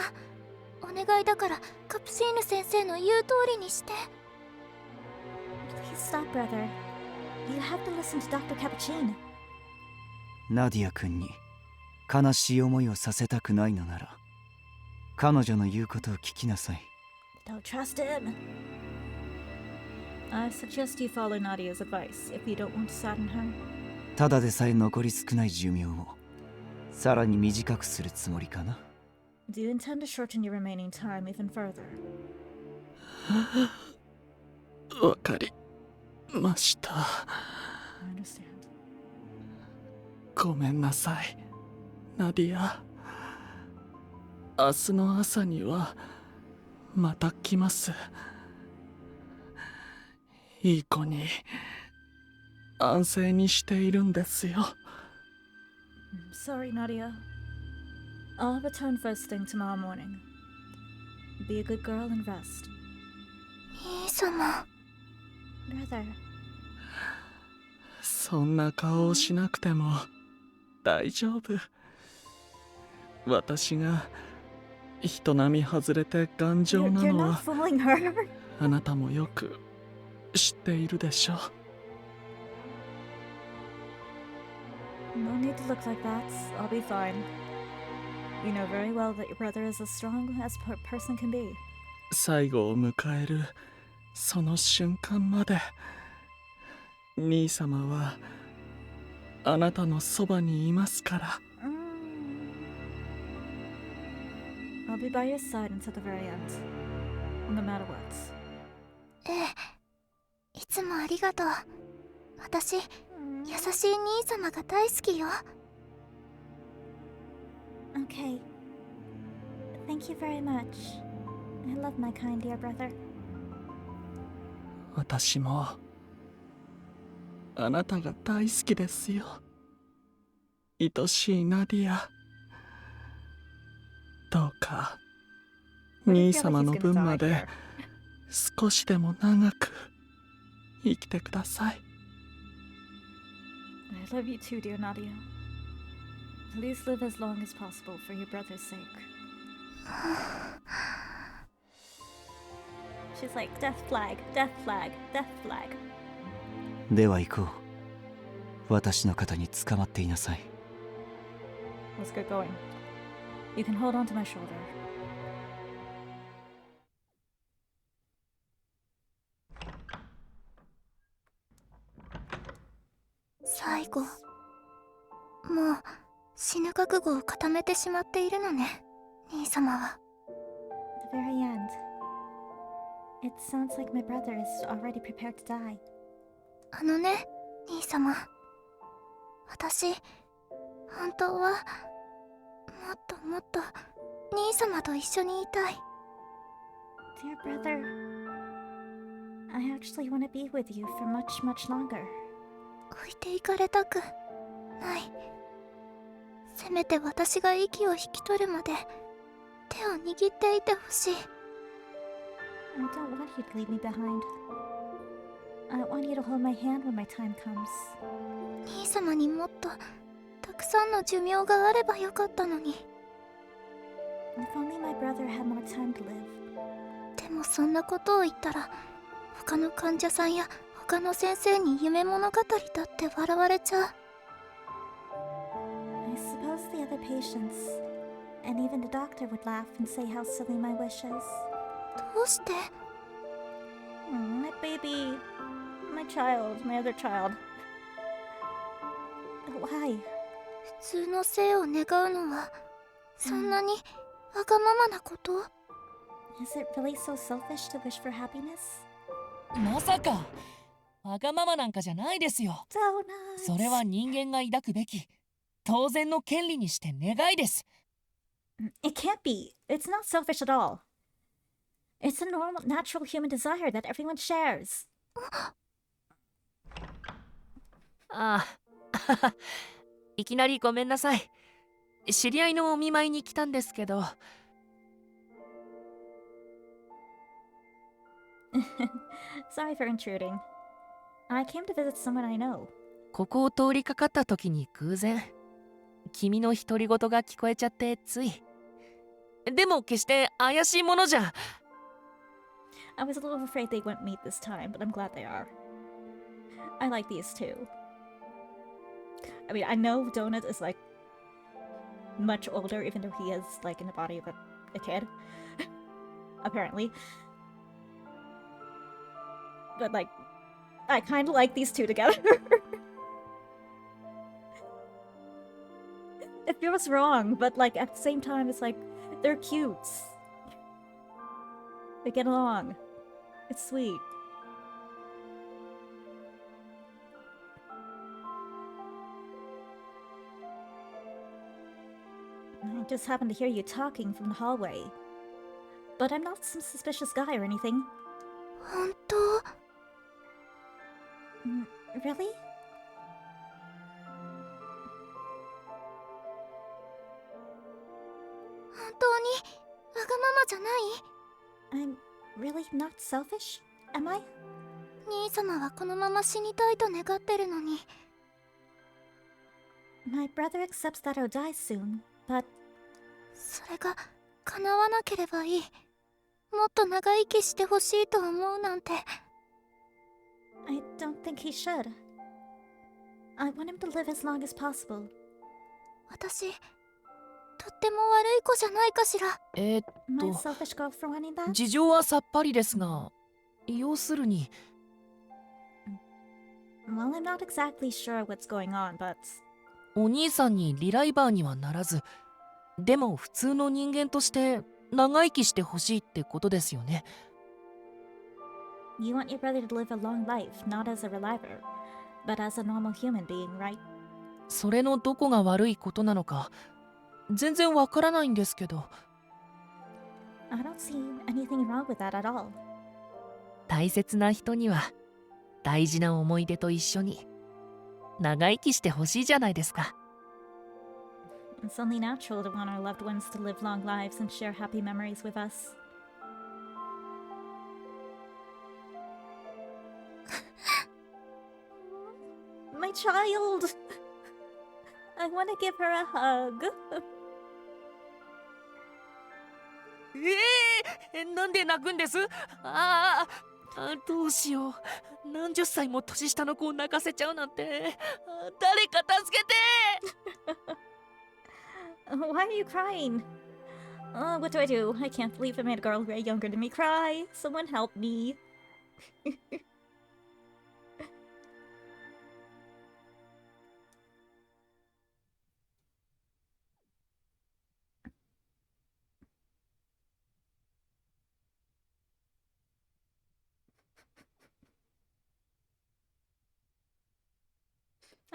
お願いだからカプシーヌ先生の言う通りにして。Please stop, brother. You have to listen to Dr. Cappuccino. ナディア君に悲しい思いをさせたくないのなら、彼女の言うことを聞きなさい。Don't trust him. I suggest you follow Nadia's advice if you don't want to sadden her. ただでさえ残り少ない寿命をさらに短くするつもりかな。Do you intend to shorten your remaining time even further? わかりました。I understand. ごめんなさい、ナディア。明日の朝にはまた来ます。いい子に安静にしているんですよ。Sorry, Nadia. I'll return first thing tomorrow morning. Be a good girl and rest. 兄様。Brother. そんな顔をしなくても大丈夫。私が人並み外れて頑丈な You're の not は fooling her. あなたもよく知っているでしょう。 No need to look like that. I'll be fine. You know very well that your brother is as strong as a person can be. 最後を迎えるその瞬間まで兄様はあなたのそばにいますから。 I'll be by your side until the very end. No matter what. ええ。いつもありがとう。私、優しい兄様が大好きよ。Okay. Thank you very much. I love my kind dear brother. 私もあなたが大好きですよ、愛しいナディア。どうか兄様の分まで少しでも長く生きてください。 I love you too, dear Nadia. Please live as long as possible for your brother's sake. She's like, death flag, death flag, death flag. では行こう。私の肩に捕まっていなさい。Let's get going. You can hold on to my shoulder. 最後。もう死ぬ覚悟を固めてしまっているのね、兄様は。 The very end. It sounds like my brother is already prepared to die. あのね、兄様。私、本当はもっともっと兄様と一緒にいたい。 Dear brother, I actually want to be with you for much, much longer. 置いていかれたくない。せめて私が息を引き取るまで手を握っていてほしい。 I don't want you to leave me behind. I want you to hold my hand when my time comes. 兄様にもっとたくさんの寿命があればよかったのに。 If only my brother had more time to live. でもそんなことを言ったら他の患者さんや他の先生に夢物語だって笑われちゃう。 I suppose the other patients, and even the doctor would laugh and say how silly my wish is. どうして？ My baby, my child, my other child. Why? 普通の生を願うのはそんなにわがままなこと？ Is it really so selfish to wish for happiness? まさかわがままなんかじゃないですよ。 Donuts! それは人間が抱くべき当然の権利にして願いです。 It can't be. It's not selfish at all. It's a normal, natural human desire that everyone shares. ああいきなりごめんなさい。知り合いのお見舞いに来たんですけど。Sorry for intruding. I came to visit someone I know. ここを通りかかった時に偶然君の独り言が聞こえちゃってつい。でも決して怪しいものじゃ。 I was a little afraid they wouldn't meet this time, but I'm glad they are. I like these too. I mean, I know Donut is like much older, even though he is like in the body of a kid. Apparently. But like, I kind of like these two together. It feels wrong, but like at the same time, it's like they're cute. They get along. It's sweet. I just happened to hear you talking from the hallway. But I'm not some suspicious guy or anything. 本当？ Really? 本当にわがままじゃない？ I'm really not selfish, am I? 兄様はこのまま死にたいと願ってるのに。 My brother accepts that I'll die soon, but それが叶わなければいい。もっと長生きしてほしいと思うなんて。 I don't think he should. I want him to live as long as possible. 私、とっても悪い子じゃないかしら。 Am I selfish girl for wanting that? 事情はさっぱりですが、要するに。 Well, I'm not exactly sure what's going on, but お兄さんにリライバーにはならず、でも普通の人間として長生きしてほしいってことですよね。 you want your brother to live a long life, not as a reliver, but as a normal human being, right? それのどこが悪いことなのか全然わからないんですけど。 I don't see anything wrong with that at all. 大切な人には大事な思い出と一緒に長生きしてほしいじゃないですか。 It's only natural to want our loved ones to live long lives and share happy memories with us. My child! I want to give her a hug. なんで泣くんです？どうしよう。何十歳も年下の子を泣かせちゃうなんて。誰か助けて。 Why are you crying? What do? I can't believe I made a girl way younger than me cry. Someone help me.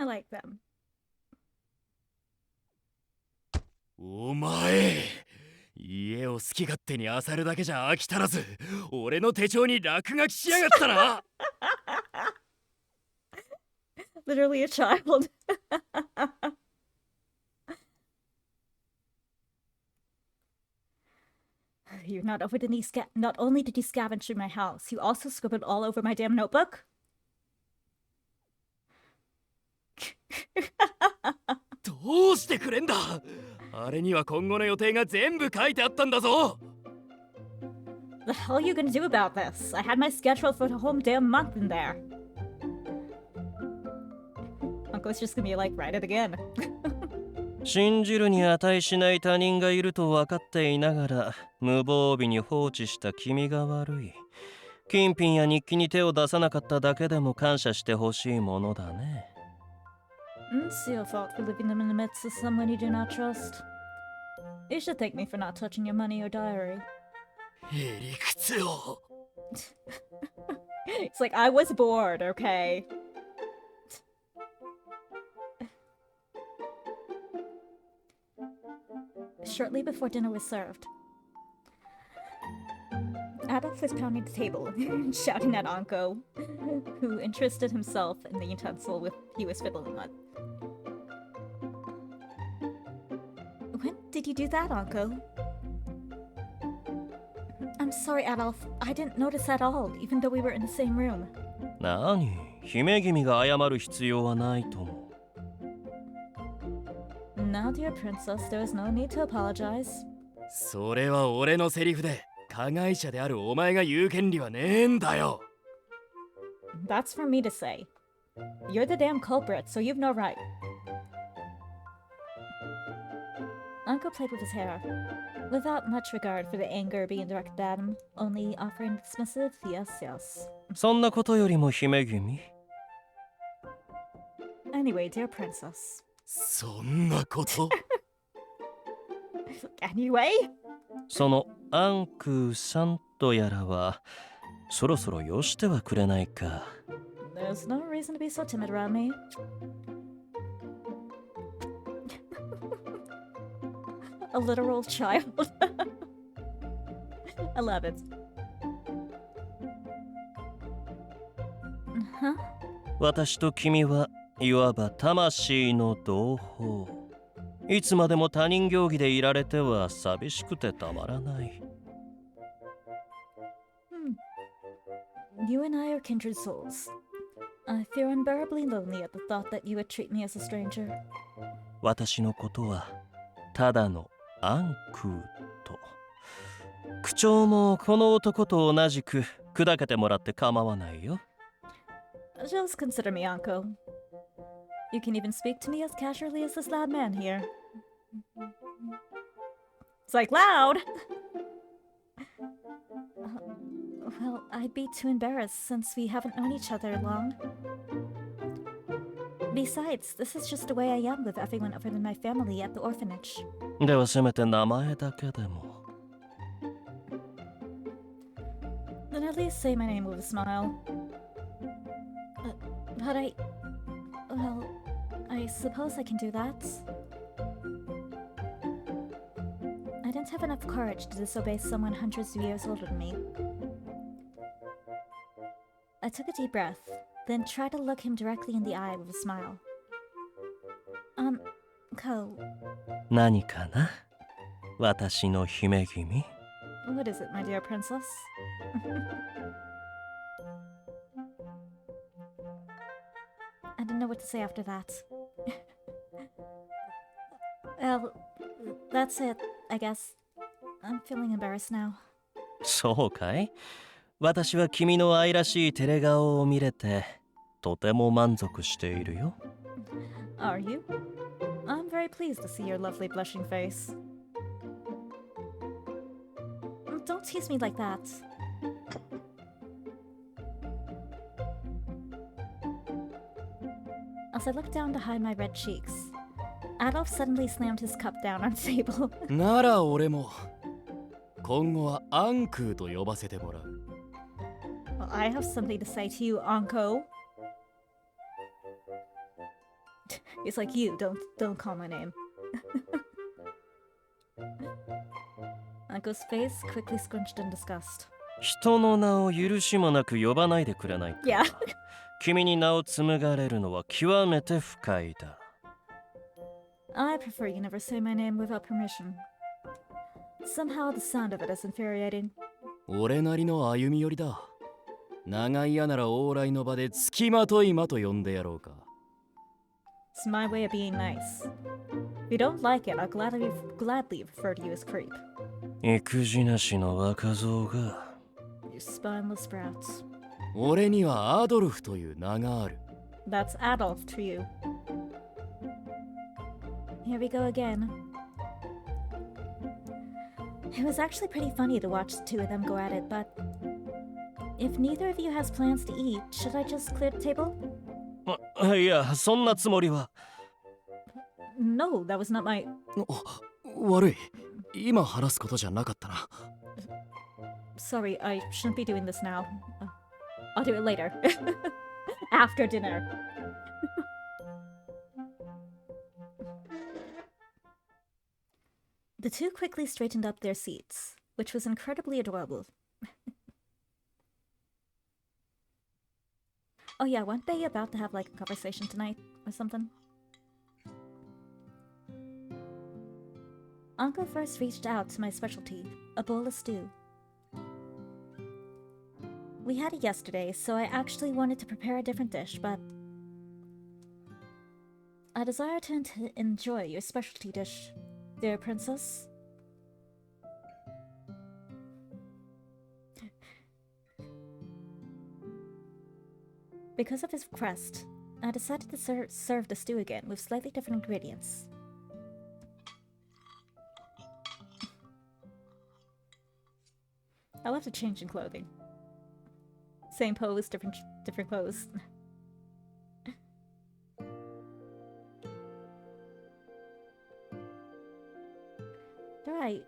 I like them. お前、家を好き勝手に漁るだけじゃ飽き足らず、俺の手帳に落書きしやがったな。Literally a child. You not only did you scavenge through my house, you also scribbled all over my damn notebook? どうしてくれんだ。あれには今後の予定が全部書いてあったんだぞ。The hell are you gonna do about this? I had my schedule for the whole damn month in there. Uncle's just gonna be like, write it again. 信じるに値しない他人がいると分かっていながら無防備に放置した君が悪い。金品や日記に手を出さなかっただけでも感謝してほしいものだね。It's your fault for leaving them in the midst of someone you do not trust. You should thank me for not touching your money or diary. へりくつを。It's like, I was bored, okay? Shortly before dinner was served, Adolphe was pounding the table and shouting at Anko, who interested himself in the utensil he was fiddling with. When did you do that, Anko? I'm sorry, Adolphe. I didn't notice at all, even though we were in the same room. なに、姫君が謝る必要はないと思う。Now, dear princess, there is no need to apologize. それは俺のセリフで、加害者であるお前が言う権利はねえんだよ。That's for me to say. You're the damn culprit, so you've no right. Uncle played with his hair, without much regard for the anger being directed at him, only offering dismissive yes, yes. そんなことよりも姫君。Anyway, dear princess. そんなこと？ Anyway? そのアンクーさんとやらはそろそろよしてはくれないか。There's no reason to be so timid around me. A literal child. I love it. Huh? 私と君はいわば魂の同胞。いつまでも他人行儀でいられては寂しくてたまらない。You and I are kindred souls. I feel unbearably lonely at the thought that you would treat me as a stranger. 私のことはただのアンクーと。口調もこの男と同じく砕けてもらって構わないよ。Just consider me Anko. You can even speak to me as casually as this loud man here. It's like loud! Well, I'd be too embarrassed since we haven't known each other long. Besides, this is just the way I am with everyone other than my family at the orphanage. ではせめて名前だけでも。Then at least say my name with a smile. But well, I suppose I can do that. I didn't have enough courage to disobey someone hundreds of years older than me. I took a deep breath, then tried to look him directly in the eye with a smile. Ko. 何かな？私の姫君。What is it, my dear princess? I didn't know what to say after that. Well, that's it, I guess. I'm feeling embarrassed now. そうかい？私は君の愛らしい照れ顔を見れてとても満足しているよ。Are you? I'm very pleased to see your lovely blushing face. Don't tease me like that. As I looked down to hide my red cheeks, Adolphe suddenly slammed his cup down on the table. なら俺も今後はアンクーと呼ばせてもらう。Well, I have something to say to you, Anko. It's like you, don't call my name. Anko's face quickly scrunched in disgust. 人の名を許しもなく呼ばないでくれないか。Yeah. 君に名を紡がれるのは極めて不快だ。I prefer you never say my name without permission. Somehow the sound of it is infuriating. 俺なりの歩み寄りだ。長い嫌なら往来の場で付きまといまと呼んでやろうか。It's my way of being nice. If you don't like it, I'll gladly refer to you as creep. 育児なしの若造が。You spineless sprouts. 俺にはアドルフという名がある。That's Adolphe to you. Here we go again. It was actually pretty funny to watch the two of them go at it, but if neither of you has plans to eat, should I just clear the table? いや、そんなつもりは。No, that was not my... 悪い。今話すことじゃなかったな。Sorry, I shouldn't be doing this now. I'll do it later. After dinner. The two quickly straightened up their seats, which was incredibly adorable. Oh yeah, weren't they about to have like a conversation tonight or something? Uncle first reached out to my specialty, a bowl of stew. We had it yesterday, so I actually wanted to prepare a different dish, but I desire to enjoy your specialty dish, dear princess. Because of his request, I decided to serve the stew again with slightly different ingredients. I love to change in clothing. Same pose, different clothes. Right.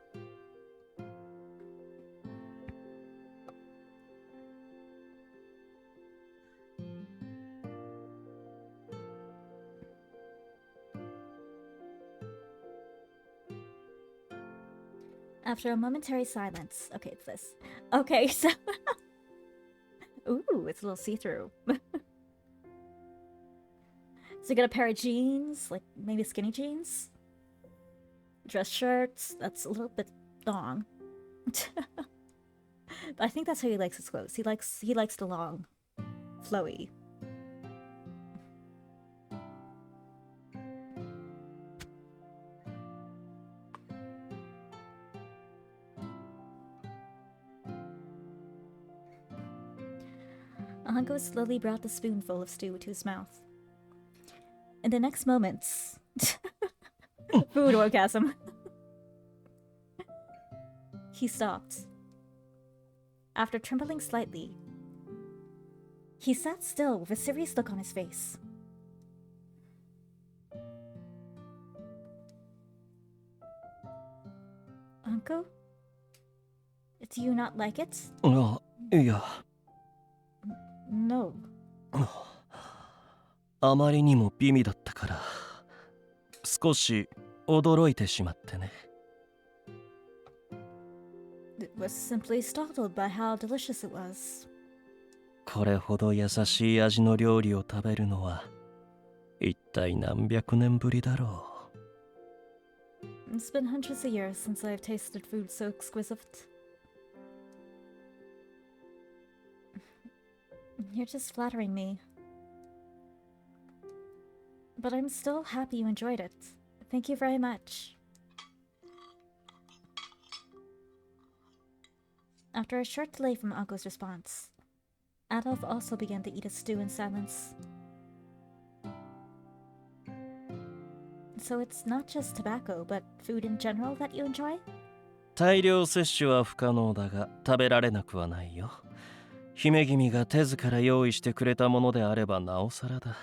After a momentary silence, okay, it's this. Okay, so ooh, it's a little see-through. So you got a pair of jeans, like maybe skinny jeans, dress shirts. That's a little bit long. But I think that's how he likes his clothes. He likes the long, flowy. Anko slowly brought the spoonful of stew to his mouth. In the next moments, food orgasm. He stopped. After trembling slightly, he sat still with a serious look on his face. Anko? Do you not like it? いや。No. あまりにも美味だったから少し驚いてしまってね。It was simply startled by how delicious it was. これほど優しい味の料理を食べるのは一体何百年ぶりだろう。It's been hundreds of years since I've tasted food so exquisite. You're just flattering me. But I'm still happy you enjoyed it. Thank you very much. After a short delay from Uncle's response, Adolphe also began to eat his stew in silence. So it's not just tobacco, but food in general that you enjoy? 大量摂取は不可能だが食べられなくはないよ。姫君が手ずから用意してくれたものであればなおさらだ。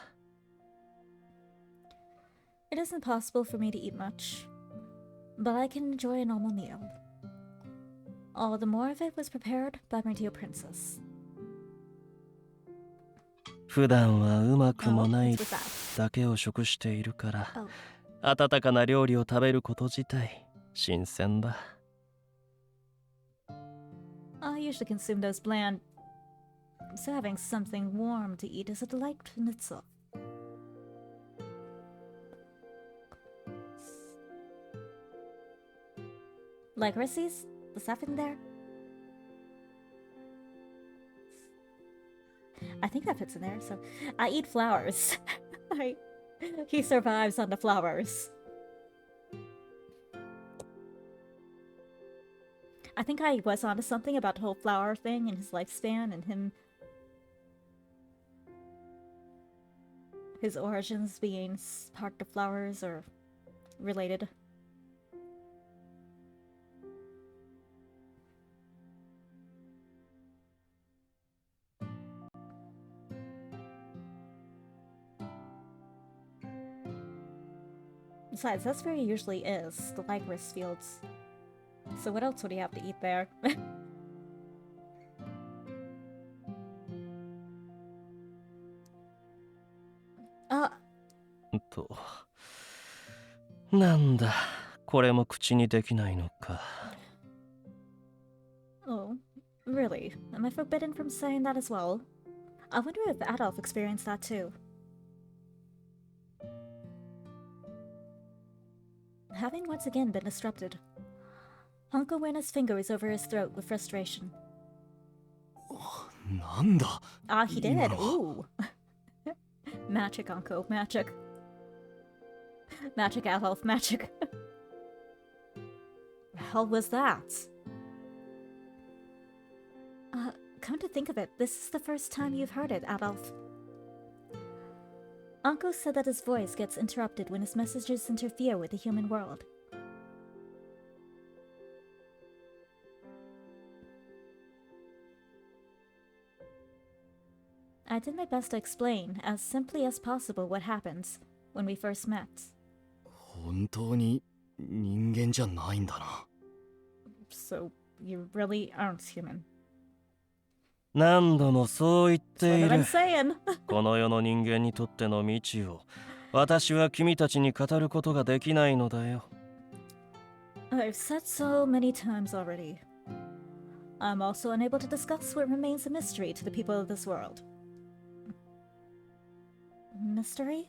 It isn't possible for me to eat much, but I can enjoy a normal meal. All the more of it was prepared by my dear princess. 普段はうまくもない what's with that? だけを食しているから、 Oh. 温かな料理を食べること自体新鮮だ。usually consume those bland, so having something warm to eat is a delight in itself. Licorices? Was that in there? I think that fits in there, so I eat flowers. He survives on the flowers. I think I was onto something about the whole flower thing and his lifespan and his origins being part of flowers or related. Besides, that's where he usually is, the licorice fields. So what else would he have to eat there? Ah. と、なんだ、これも口にできないのか。Oh, really? Am I forbidden from saying that as well? I wonder if Adolphe experienced that too. Having once again been disrupted, Honko ran his fingers over his throat with frustration. なんだ Ah, he did. Ooh. Magic, Honko. Magic. Magic, Adolphe. Magic. The hell was that? Come to think of it, this is the first time you've heard it, Adolphe. Honko said that his voice gets interrupted when his messages interfere with the human world. I did my best to explain as simply as possible what happens when we first met. 本当に人間じゃないんだな。So, you really aren't human. 何度もそう言ってい That's what る I'm。saying. この世の人間にとっての未知を私は君たちに語ることができないのだよ。I've said so many times already. I'm also unable to discuss what remains a mystery to the people of this world. Mystery?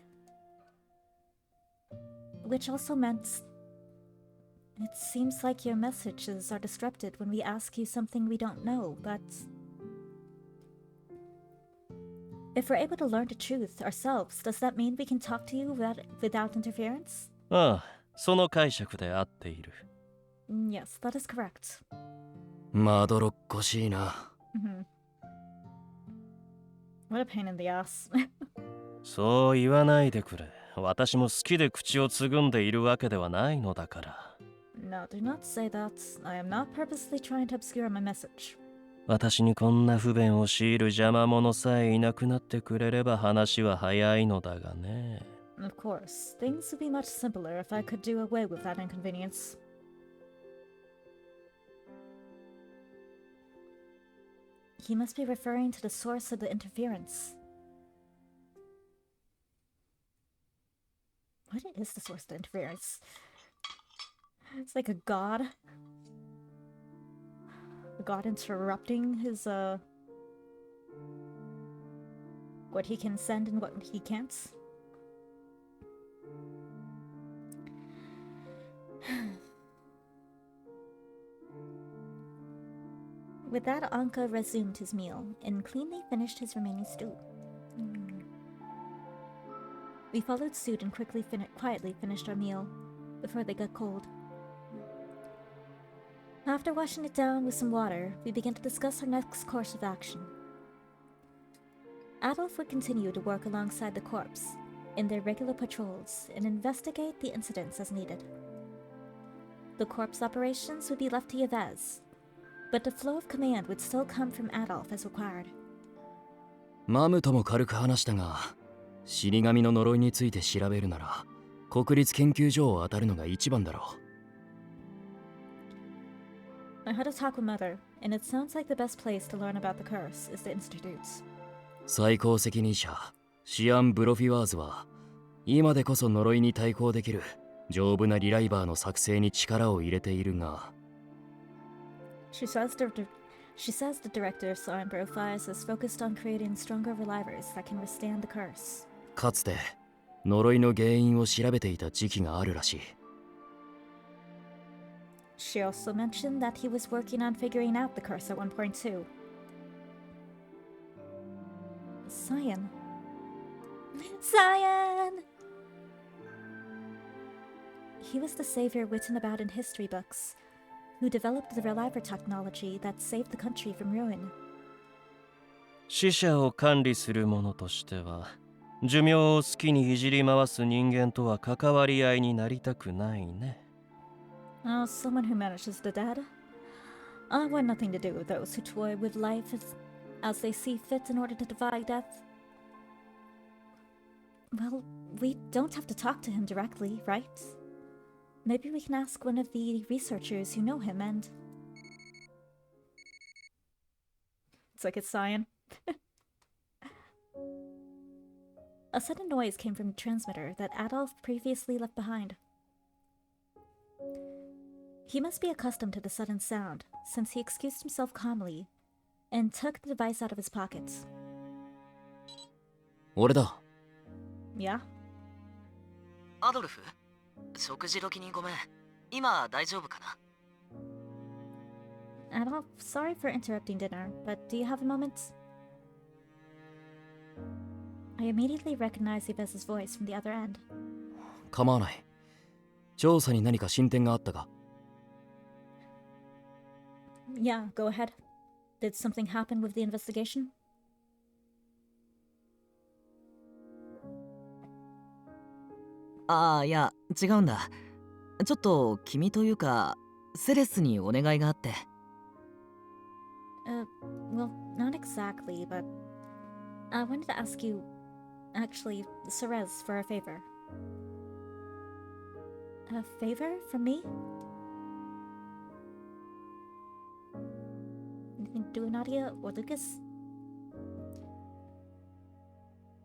Which also meant... It seems like your messages are disrupted when we ask you something we don't know, but... If we're able to learn the truth ourselves, does that mean we can talk to you without interference? ああ、その解釈で合っている。Yes, that is correct. まどろっこしいな。What a pain in the ass. そう言わないでくれ。私も好きで口をつぐんでいるわけではないのだから。No, do not say that. I am not purposely trying to obscure my message. 私にこんな不便を強いる邪魔者さえいなくなってくれれば話は早いのだがね。Of course, things would be much simpler if I could do away with that inconvenience. He must be referring to the source of the interference. What is the source of the interference? It's like a god. A god interrupting his, what he can send and what he can't. With that, Anka resumed his meal and cleanly finished his remaining stew. We followed suit and quietly finished our meal before they got cold. After washing it down with some water, we began to discuss our next course of action. Adolphe would continue to work alongside the corps in their regular patrols and investigate the incidents as needed. The corps operations would be left to Yves, but the flow of command would still come from Adolphe as required. マムとも軽く話したが、死神の呪いについて調べるなら、国立研究所を当たるのが一番だろう。I had a talk with Mother, and it sounds like the best place to learn about the curse is the institutes. 最高責任者シアン・ブロフィワーズは今でこそ呪いに対抗できる丈夫なリライバーの作成に力を入れているが She says She says the director of Soren Profiles is focused on creating stronger relivers that can withstand the curse. かつて呪いの原因を調べていた時期があるらしい。She also mentioned that he was working on figuring out the curse at one point too. Cyan. Cyan! He was the savior written about in history books, who developed the reliver technology that saved the country from ruin. 死者を管理する者としては、寿命を好きにいじり回す人間とは関わり合いになりたくないね。Oh, someone who manages the dead. I want nothing to do with those who toy with life as they see fit in order to defy death. Well, we don't have to talk to him directly, right? Maybe we can ask one of the researchers who know him and... It's like it's Cyan. A sudden noise came from the transmitter that Adolphe previously left behind. He must be accustomed to the sudden sound, since he excused himself calmly and took the device out of his pocket. 俺だ。Yeah? アドルフ、食事時にごめん。今大丈夫かな？ Adolphe, sorry for interrupting dinner, but do you have a moment? I immediately recognized Yves's voice from the other end. 構わない。調査に何か進展があったか？ Yeah, go ahead. Did something happen with the investigation? ああ、いや、違うんだ。ちょっと君というか、セレスにお願いがあって。Well, not exactly, but I wanted to ask you, actually, Cerez, for a favor. A favor from me? Anything to do with Nadia or Lucas?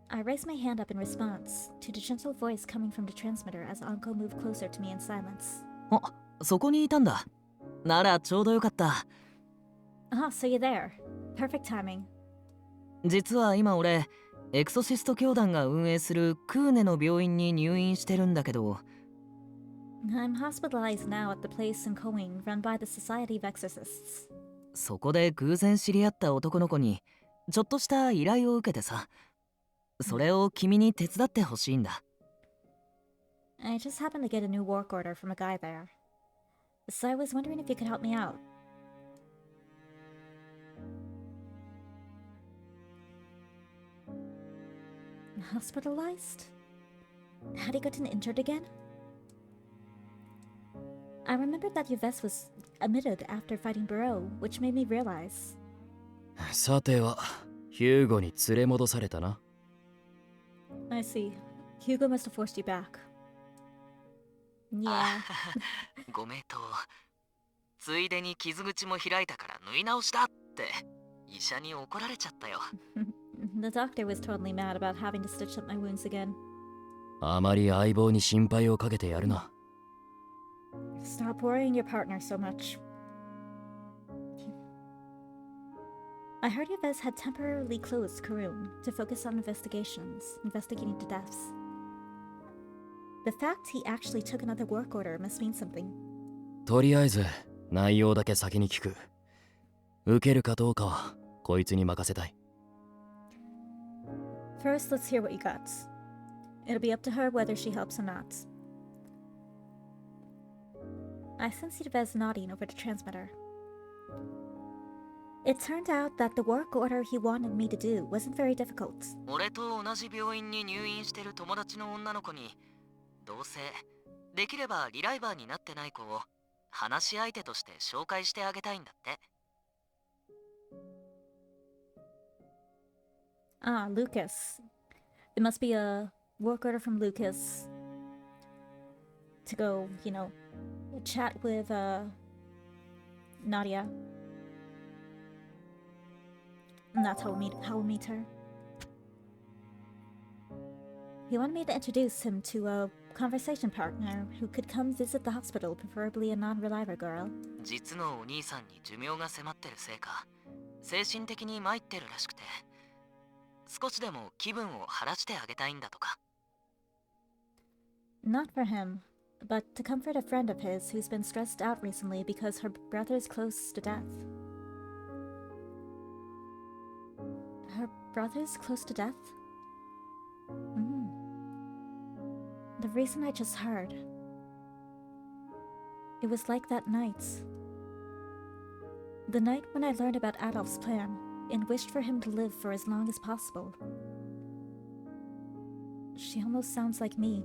I raised my hand up in response to the gentle voice coming from the transmitter as Anko moved closer to me in silence. あ、そこにいたんだ。ならちょうどよかった。Ah, so you're there. Perfect timing. 実は今俺、エクソシスト教団が運営するクーネの病院に入院してるんだけど。I'm hospitalized now at the place in Coing run by the Society of Exorcists. そこで偶然知り合った男の子にちょっとした依頼を受けてさ。それを君に手伝ってほしいんだ。I just happened to get a new work order from a guy there. So I was wondering if you could help me out. Hospitalized? Had he gotten injured again? I remembered that Yves was admitted after fighting Barreau, which made me realize. さては、ヒューゴに連れ戻されたな。I see. Hugo must have forced you back. Yeah. ご名答。ついでに傷口も開いたから縫い直しだって医者に怒られちゃったよ。The doctor was totally mad about having to stitch up my wounds again. あまり相棒に心配をかけてやるな。Stop worrying your partner so much. I heard Yves had temporarily closed Karun to focus on investigating the deaths. The fact he actually took another work order must mean something. とりあえず内容だけ先に聞く。受けるかどうかはこいつに任せたい。First, let's hear what you got. It'll be up to her whether she helps or not. I sensed Yves nodding over the transmitter. It turned out that the work order he wanted me to do wasn't very difficult. 俺と同じ病院に入院してる友達の女の子に、どうせできればリライバーになってない子を話し相手として紹介してあげたいんだって。Ah, Lucas. It must be a work order from Lucas to go, chat with Nadia. And that's how we'll meet her. He wanted me to introduce him to a conversation partner who could come visit the hospital, preferably a non-reliver girl. 実のお兄さんに寿命が迫ってるせいか、精神的に参ってるらしくて、少しでも気分を晴らしてあげたいんだとか。 Not for him, but to comfort a friend of his who's been stressed out recently because her brother is close to death. Her brother's close to death? The reason I just heard. It was like that night. The night when I learned about Adolphe's plan and wished for him to live for as long as possible. She almost sounds like me.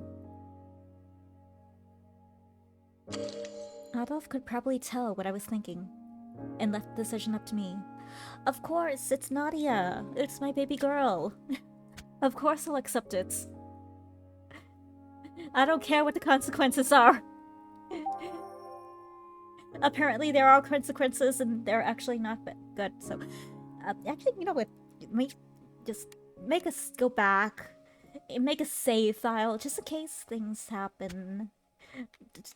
Adolphe could probably tell what I was thinking and left the decision up to me. Of course, it's Nadia. It's my baby girl. Of course I'll accept it. I don't care what the consequences are. Apparently there are consequences and they're actually not good. So, actually, you know what? Just make us go back. Make a save file just in case things happen.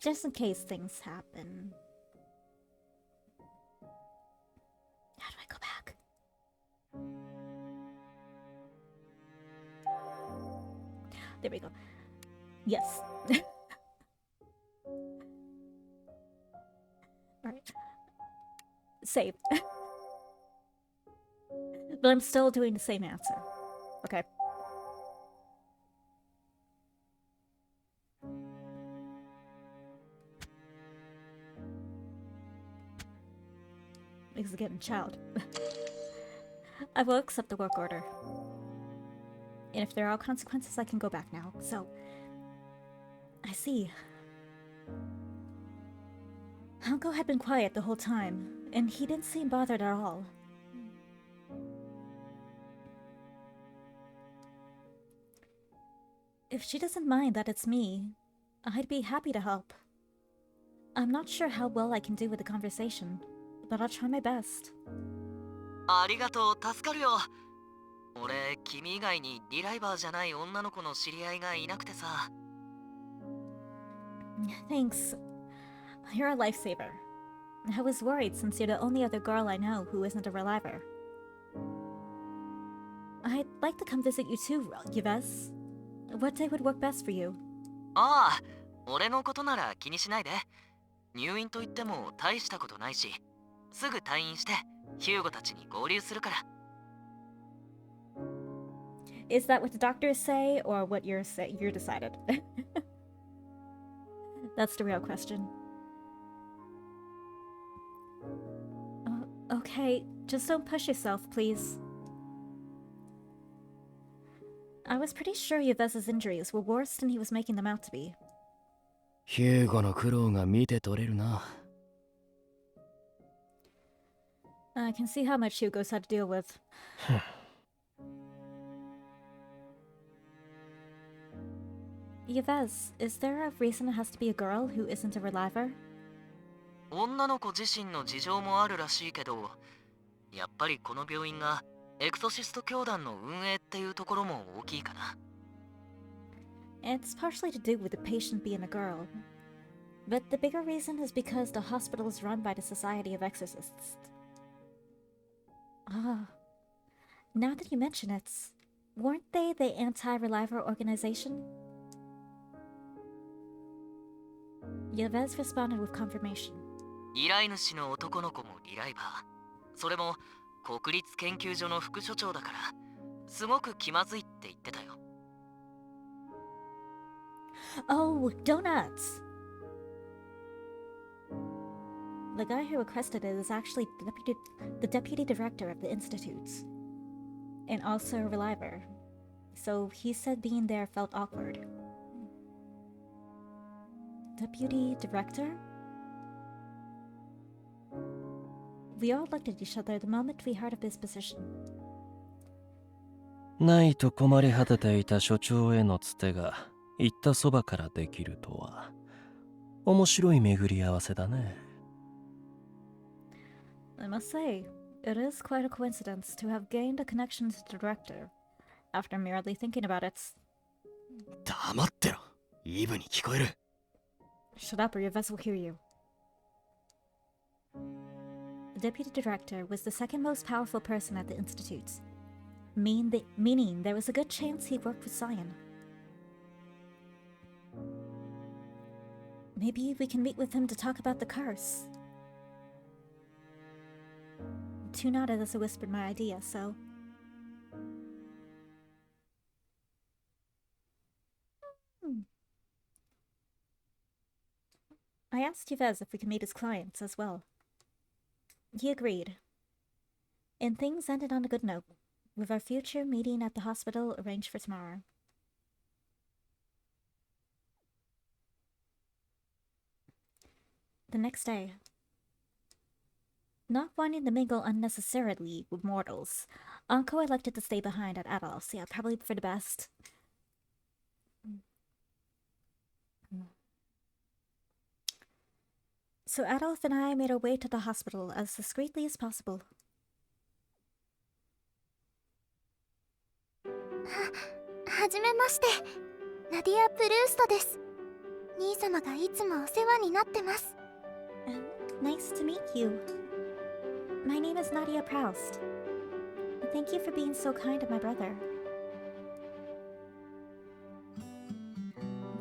Just in case things happen. How do I go back? There we go. Yes. Alright. Save. But I'm still doing the same answer. Okay. Because again, child. I will accept the work order. And if there are consequences, I can go back now. So, I see. Hanko had been quiet the whole time, and he didn't seem bothered at all. If she doesn't mind that it's me, I'd be happy to help. I'm not sure how well I can do with the conversation, but I'll try my best. ありがとう、助かるよ。俺、君以外にリライバーじゃない女の子の知り合いがいなくてさ。Thanks. You're a lifesaver. I was worried since you're the only other girl I know who isn't a reliver. I'd like to come visit you too, Yves. What day would work best for you? ああ、俺のことなら気にしないで。入院と言っても大したことないし、すぐ退院してヒューゴたちに合流するから。Is that what the doctors say, or what you're decided? That's the real question. Okay, just don't push yourself, please. I was pretty sure Yves's injuries were worse than he was making them out to be. ヒューゴの苦労が見て取れるな。I can see how much Hugo's had to deal with. Yves, is there a reason it has to be a girl who isn't a reliver? 女の子自身の事情もあるらしいけど、やっぱりこの病院がエクソシスト教団の運営っていうところも大きいかな。It's partially to do with the patient being a girl. But the bigger reason is because the hospital is run by the Society of Exorcists. Ah, now that you mention it, weren't they the anti-reliver organization? Yves responded with confirmation. 依頼主の男の子もリライバー。それも国立研究所の副所長だから、すごく気まずいって言ってたよ。Oh, donuts! The guy who requested it is actually the deputy director of the institutes, and also a reliver. So he said being there felt awkward. Deputy director? We all looked at each other the moment we heard of his position. ないと困り果てていた所長へのつてが行ったそばからできるとは面白い巡り合わせだね。I must say, it is quite a coincidence to have gained a connection to the director after merely thinking about it. 黙ってろ。イブに聞こえる。Shut up or your vessel will hear you. deputy director was the second most powerful person at the institute, meaning there was a good chance he'd work with Cyan. Maybe we can meet with him to talk about the curse. Tu nodded as I whispered my idea, so... I asked Yves if we could meet his clients as well. He agreed. And things ended on a good note, with our future meeting at the hospital arranged for tomorrow. The next day, not wanting to mingle unnecessarily with mortals, Anko elected to stay behind at Adolphe's. Yeah, probably for the best. So Adolphe and I made our way to the hospital as discreetly as possible. はじめまして、ナディア・プルーストです。兄様がいつもお世話になってます。Nice to meet you. My name is Nadia Proust. Thank you for being so kind to my brother.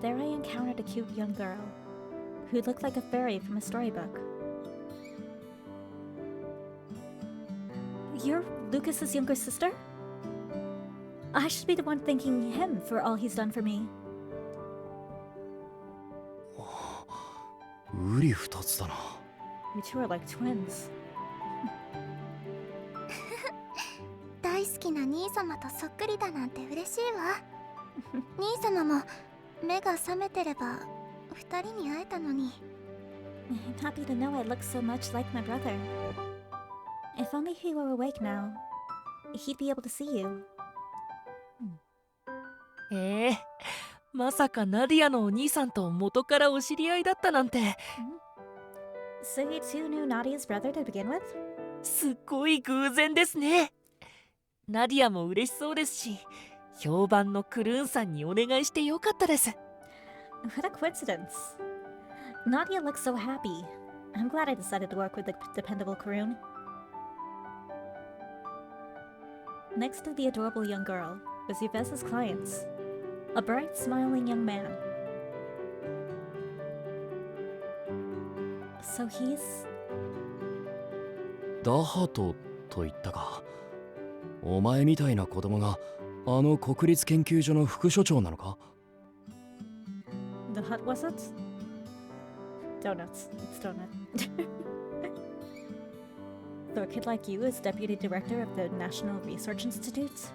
There I encountered a cute young girl who looked like a fairy from a storybook. You're Lucas's younger sister? I should be the one thanking him for all he's done for me. 瓜二つだな。 You two are like twins. 大好きな兄様とそっくりだなんて嬉しいわ。兄様も目が覚めてれば二人に会えたのに。I'm happy to know I look so much like my brother. If only he were awake now, he'd be able to see you. まさかナディアのお兄さんと元からお知り合いだったなんて。So you two knew Nadia's brother to begin with? すっごい偶然ですね。ナディアも嬉しそうですし、評判のクルーンさんにお願いしてよかったです。What a coincidence. Nadia looks so happy. I'm glad I decided to work with the dependable Karun. Next to the adorable young girl was Yves's clients, a bright, smiling young man. So he's... ダハトと言ったか。お前みたいな子供があの国立研究所の副所長なのか？ The hut was it? Donuts. It's donut. So a kid like you is deputy director of the National Research Institute?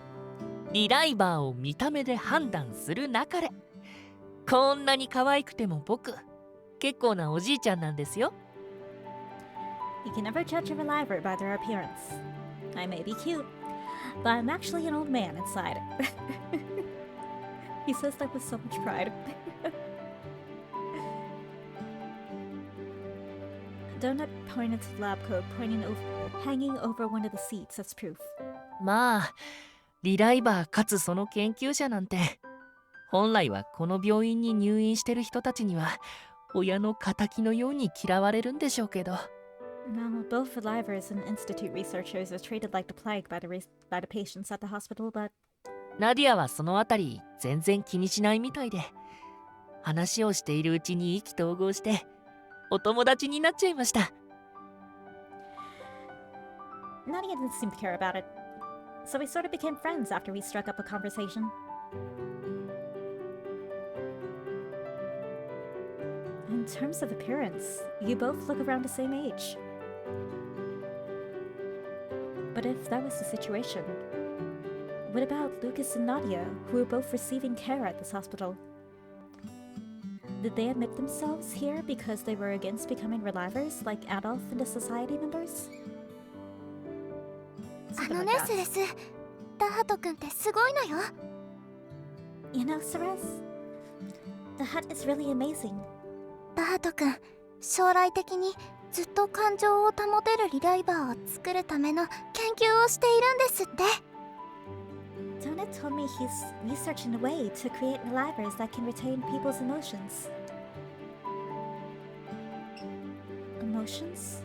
リライバーを見た目で判断するなかれ。こんなに可愛くても僕、結構なおじいちゃんなんですよ。You can never judge a reliver by their appearance. I may be cute, but I'm actually an old man inside. He says that with so much pride. Donut pointed to the lab coat hanging over one of the seats as proof. まあ、リライバーかつその研究者なんて、本来はこの病院に入院してる人たちには親の仇のように嫌われるんでしょうけど。Now, both relivers and institute researchers are treated like the plague by the patients at the hospital, but... ナディアはそのあたり全然気にしないみたいで、話をしているうちに意気投合してお友達になっちゃいました。Nadia didn't seem to care about it, so we sort of became friends after we struck up a conversation. In terms of appearance, you both look around the same age. But if that was the situation, what about Lucas and Nadia, who were both receiving care at this hospital? Did they admit themselves here because they were against becoming relivers like Adolphe and the society members? あのね、セレス、ダハト君ってすごいのよ。You know, Ceres, the hut is really amazing. ダハト君、将来的にずっと感情を保てるリライバーを作るための研究をしているんですって。Donut told me he's researching a way to create relivers that can retain people's emotions. Emotions?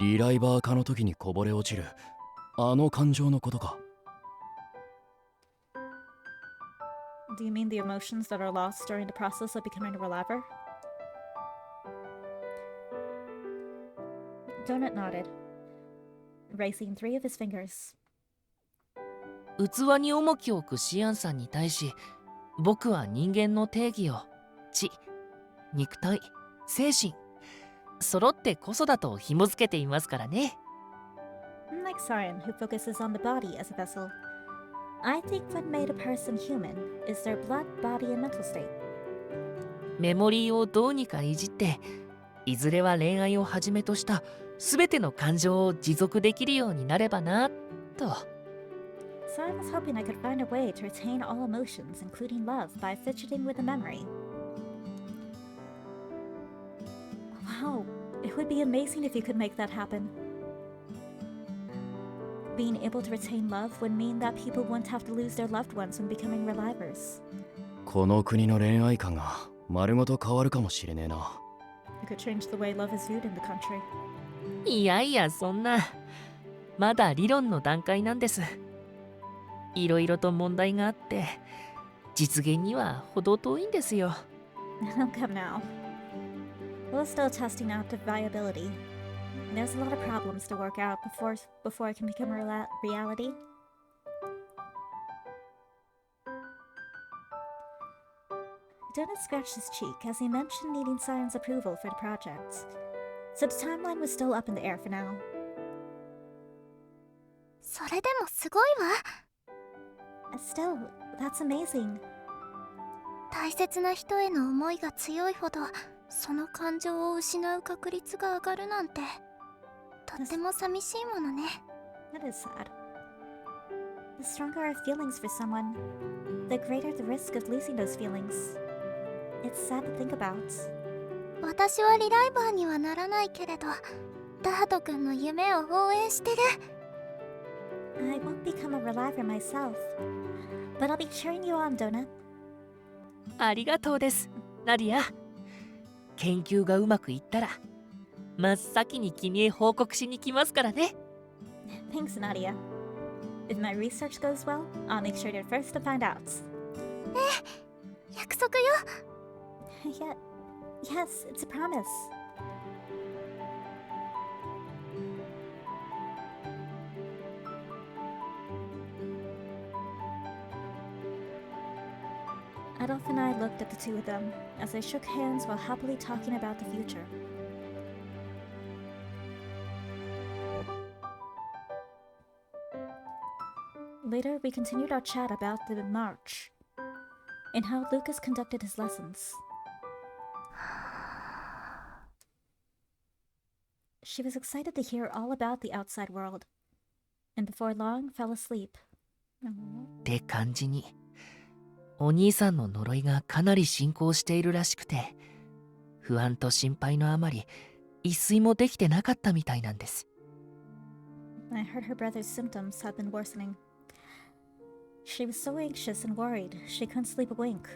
リライバー化の時にこぼれ落ちるあの感情のことか。 Do you mean the emotions that are lost during the process of becoming a reliver? Donut nodded, raising 3 of his fingers. 器に重きを置くシアンさんに対し、僕は人間の定義を知、肉体、精神揃ってこそだと紐付けていますからね。Unlike Siren, who focuses on the body as a vessel, I think what made a person human is their blood, body, and mental state. メモリーをどうにかいじって、いずれは恋愛をはじめとした全ての感情を持続できるようになればなと。So I was hoping I could find a way to retain all emotions, including love, by fidgeting with the memory. Wow, it would be amazing if you could make that happen. Being able to retain love would mean that people wouldn't have to lose their loved ones when becoming relivers. この国の恋愛観が丸ごと変わるかもしれねえな。 It could change the way love is viewed in the country. いやいや、そんなまだ理論の段階なんです。いろいろと問題があって実現には程遠いんですよ。Oh, come now. We're still testing out the viability. There's a lot of problems to work out before it can become a reality. Donut scratched his cheek as he mentioned needing Siren's approval for the project, so the timeline was still up in the air for now. それでもすごいわ。 Still, that's amazing. 大切な人への思いが強いほどその感情を失う確率が上がるなんてとっても寂しいものね。 That is sad. The stronger our feelings for someone, the greater the risk of losing those feelings. It's sad to think about. 私はリライバーにはならないけれど、ダート君の夢を応援してる。 I won't become a reliver myself, but I'll be cheering you on, Donut. ありがとうです、ナディア。研究がうまくいったら真っ先に君へ報告しに来ますからね。Thanks, Nadia. If my research goes well, I'll make sure you're first to find out. 約束よ。Yes, it's a promise. Adolphe and I looked at the two of them as they shook hands while happily talking about the future. Later, we continued our chat about the march and how Lucas conducted his lessons. She was excited to hear all about the outside world, and before long fell asleep. って感じにお兄さんの呪いがかなり進行しているらしくて、不安と心配のあまり一睡もできてなかったみたいなんです。 I heard her brother's symptoms had been worsening. She was so anxious and worried she couldn't sleep a wink.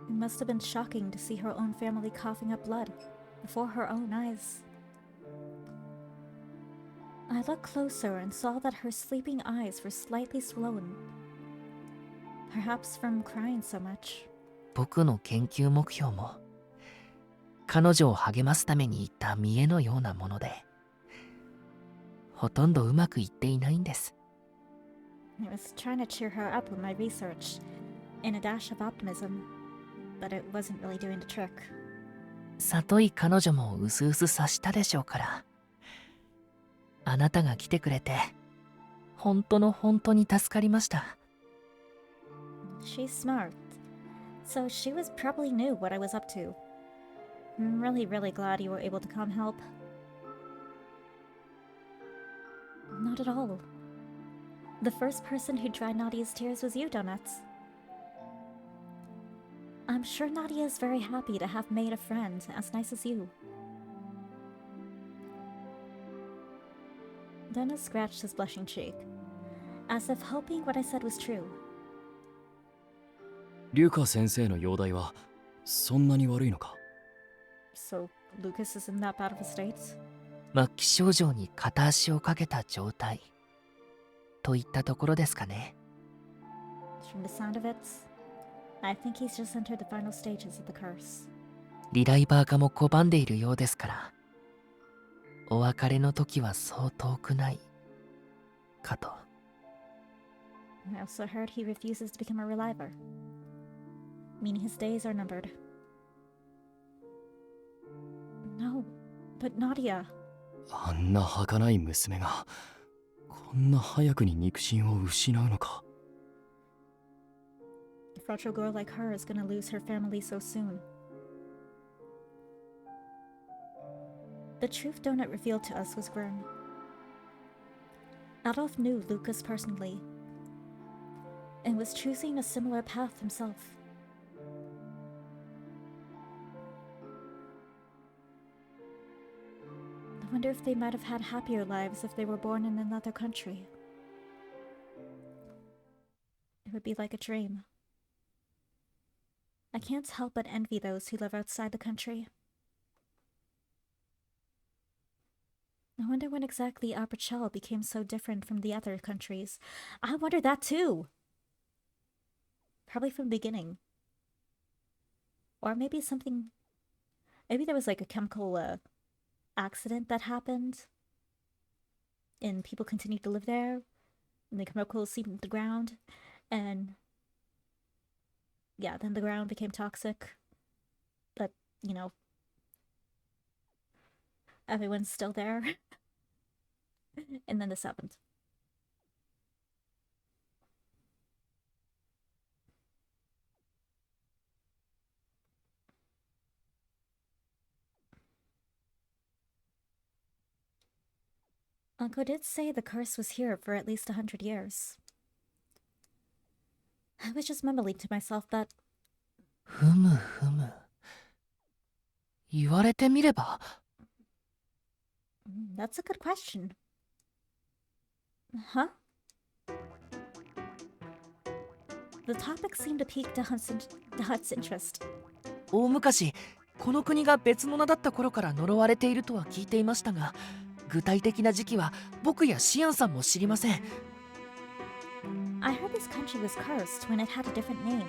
It must have been shocking to see her own family coughing up blood before her own eyes. I looked closer and saw that her sleeping eyes were slightly swollen, perhaps from crying so much. 僕の研究目標も彼女を励ますために言った見栄のようなもので、ほとんどうまくいっていないんです。 I was trying to cheer her up with my research in a dash of optimism, but it wasn't really doing the trick. 里い彼女もうすうす察したでしょうから。あなたが来てくれて本当に助かりました。 She's smart, so she was probably knew what I was up to. I'm really glad you were able to come help. Not at all. The first person who dried Nadia's tears was you, Donuts. I'm sure Nadia is very happy to have made a friend as nice as you. Donut scratched his blushing cheek, as if hoping what I said was true. リュカ先生の容体はそんなに悪いのか？ So, Lucas is in that bad of a state? 末期症状に片足をかけた状態といったところですかね。 From the sound of it, I think he's just entered the final stages of the curse. リライバー化も拒んでいるようですから、お別れの時はそう遠くないかと。 I also heard he refuses to become a reliver, meaning his days are numbered. No, but Nadia. あんな儚い娘がこんな早くに肉親を失うのか。 A fragile girl like her is gonna lose her family so soon. The truth Donut revealed to us was grim. Adolphe knew Lucas personally and was choosing a similar path himself. I wonder if they might have had happier lives if they were born in another country. It would be like a dream. I can't help but envy those who live outside the country. I wonder when exactly Alberchel became so different from the other countries. I wonder that too! Probably from the beginning. Or maybe something... Maybe there was like a chemical accident that happened. And people continued to live there. And the chemicals seeped into the ground. And... yeah, then the ground became toxic. But, you know... everyone's still there. And then this happened. Uncle did say the curse was here for at least 100 years. I was just mumbling to myself that... ふむふむ。言われてみれば。 That's a good question. Huh? The topic seemed to pique the Hut's interest. 大昔、この国が別物だった頃から呪われているとは聞いていましたが、具体的な時期は僕やシアンさんも知りません。 I heard this country was cursed when it had a different name,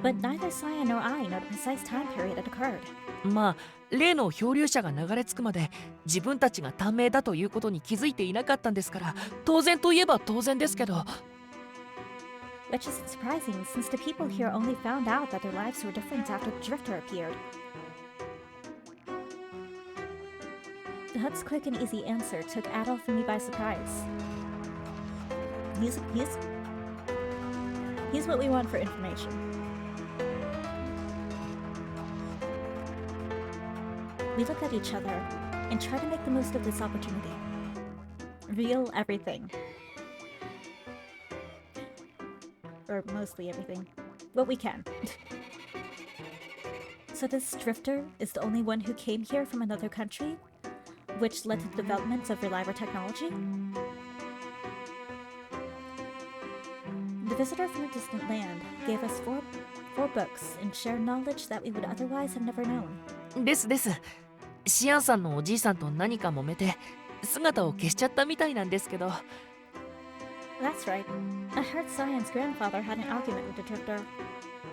but neither Cyan nor I know the precise time period it occurred. まあ、例の漂流者が流れ着くまで自分たちが短命だということに気づいていなかったんですから、当然といえば当然ですけど。 Which isn't surprising, since the people here only found out that their lives were different after the Drifter appeared. The Hut's quick and easy answer took Adolphe and me by surprise. He's what we want for information. We look at each other and try to make the most of this opportunity. Reveal everything. Or mostly everything. What we can. So this Drifter is the only one who came here from another country? Which led to the development of reliable technology? The visitor from a distant land gave us four books and shared knowledge that we would otherwise have never known. ですです。シアンさんのおじいさんと何か揉めて姿を消しちゃったみたいなんですけど。 That's right. I heard Cyan's grandfather had an argument with the Drifter,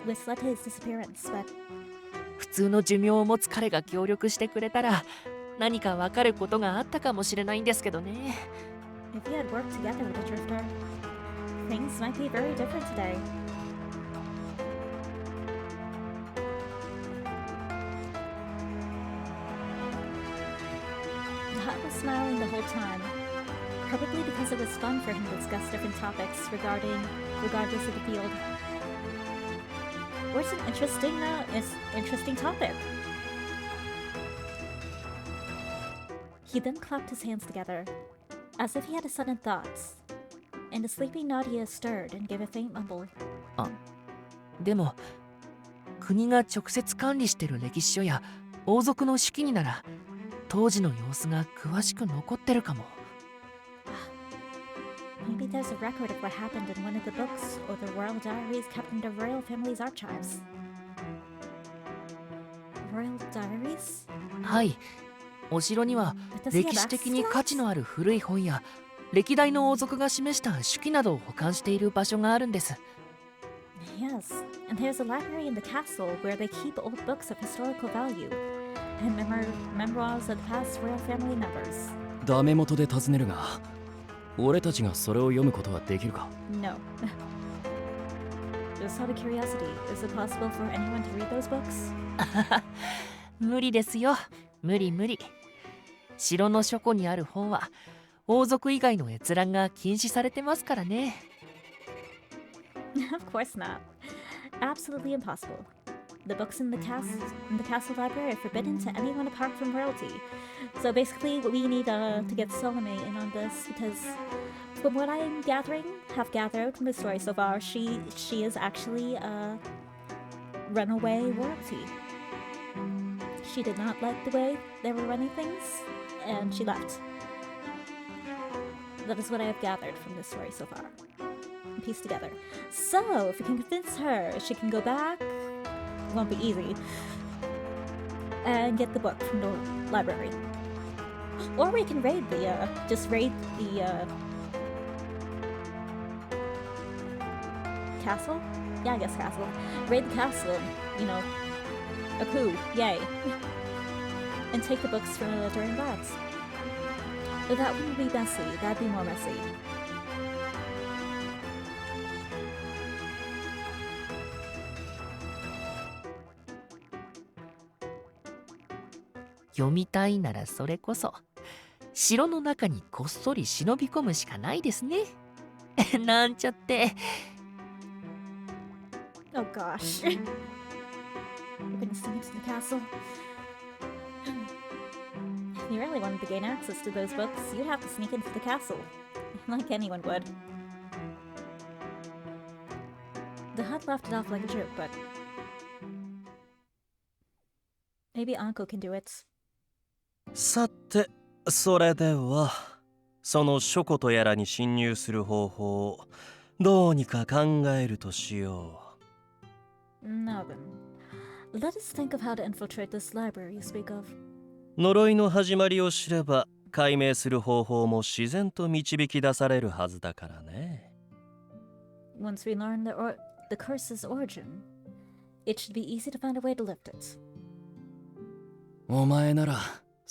which led to his disappearance, but... 普通の寿命を持つ彼が協力してくれたら何か分かることがあったかもしれないんですけどね。 If we had worked together with the Drifter, things might be very different today. The Hut was smiling the whole time, probably because it was fun for him to discuss different topics regardless of the field. What's an interesting topic? He then clapped his hands together, as if he had a sudden thought, and the sleepy Nadia stirred and gave a faint mumble. でも、国が直接管理してる歴史書や王族の手記になら、当時の様子が詳しく残ってるかも。Maybe there's a record of what happened in one of the books or the royal diaries kept in the royal family's archives. Royal diaries? はい。お城には But does he 歴 have 史的 access に to 価値 that? のある古い本や歴代の王族が示した手記などを保管している場所があるんです。Yes, and there's a library in the castle where they keep old books of historical value and memoirs of past royal family members. ダメ元で尋ねるが、俺たちがそれを読むことはできるか？ No. Just out of curiosity, is it possible for anyone to read those books? 無理ですよ。無理無理。城の書庫にある本は王族以外の閲覧が禁止されてますからね。Of course not. Absolutely impossible. The books in the castle library are forbidden to anyone apart from royalty. So basically, we need to get Salome in on this because, from what I'm have gathered from the story so far, she is actually a runaway royalty. She did not like the way they were running things, and she left. That is what I have gathered from this story so far. Pieced together. So, if we can convince her, she can go back. It won't be easy. And get the book from the library. Or we can raid just raid the, castle? Yeah, I guess castle. Raid the castle, you know, a coup, yay. And take the books during riots. But that wouldn't be messy, that'd be more messy. 読みたいならそれこそ城の中にこっそり忍び込むしかないですね。なんちゃって。Oh gosh. We're gonna sneak into the castle. If you really wanted to gain access to those books, you'd have to sneak into the castle. Like anyone would. The hut laughed it off like a joke, but... maybe Anko can do it. さて、それではその書庫とやらに侵入する方法をどうにか考えるとしよう。 Now then, let us think of how to infiltrate this library you speak of. 呪いの始まりを知れば解明する方法も自然と導き出されるはずだからね。 Once we learn the curse's origin, it should be easy to find a way to lift it. お前なら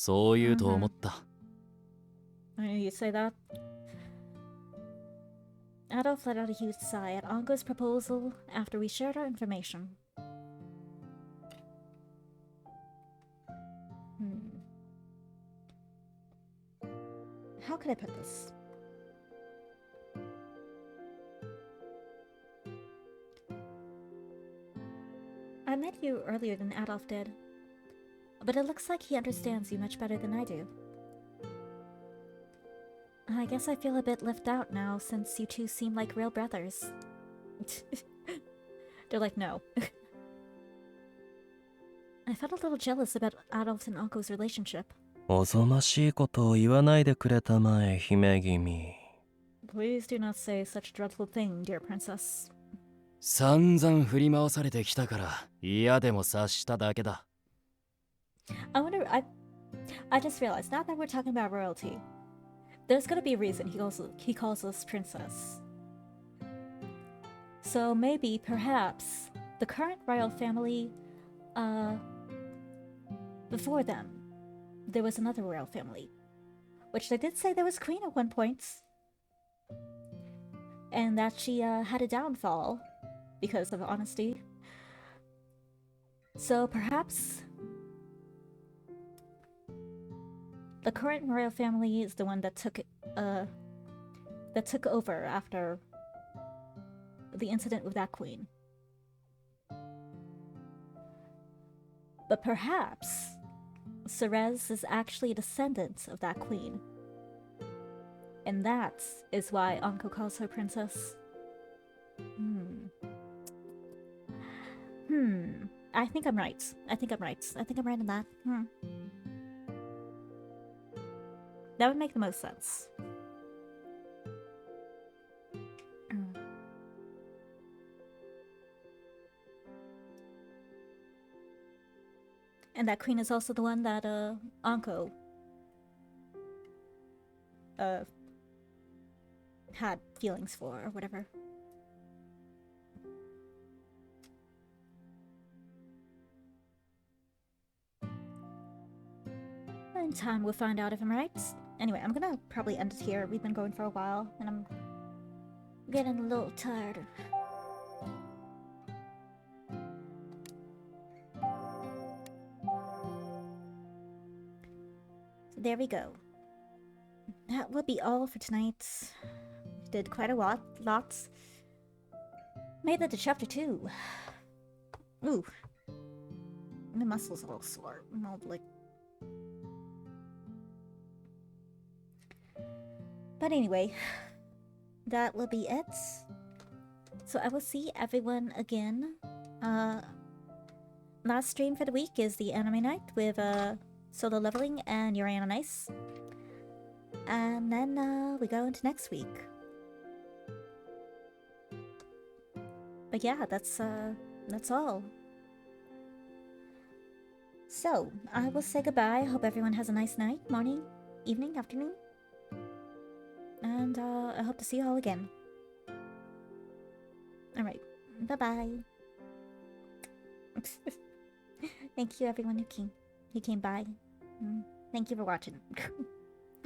そう言うと思った。You say that? Adolphe let out a huge sigh at Anko's proposal after we shared our information. How could I put this? I met you earlier than Adolphe did, but it looks like he understands you much better than I do. I guess I feel a bit left out now since you two seem like real brothers. They're like, no. I felt a little jealous about Adolphe and Anko's relationship. おぞましいことを言わないでくれたまえ、姫君。 Please do not say such a dreadful thing, dear princess. 散々振り回されてきたから嫌でも察しただけだ。I wonder, I just realized, now that we're talking about royalty, there's gonna be a reason he calls us princess. So maybe, perhaps, the current royal family, before them, there was another royal family, which they did say there was queen at one point, and that she had a downfall because of honesty. So perhaps the current royal family is the one that took over after the incident with that queen. But perhaps Ceres is actually a descendant of that queen. And that is why Anko calls her princess. I think I'm right. I think I'm right in that. That would make the most sense. And that queen is also the one that Anko had feelings for or whatever. In time we'll find out if I'm right. Anyway, I'm gonna probably end it here. We've been going for a while and I'm getting a little tired. So there we go. That will be all for tonight. Did quite a lot. Lots. Made that to chapter 2. Ooh. My muscles are a little sore. I'm all like... But anyway, that will be it. So I will see everyone again. Last stream for the week is the anime night with Solo Leveling and Yuri on Ice. And then we go into next week. But yeah, that's all. So, I will say goodbye. Hope everyone has a nice night, morning, evening, afternoon. And I hope to see you all again. Alright, bye-bye. Thank you everyone who came by. Thank you for watching.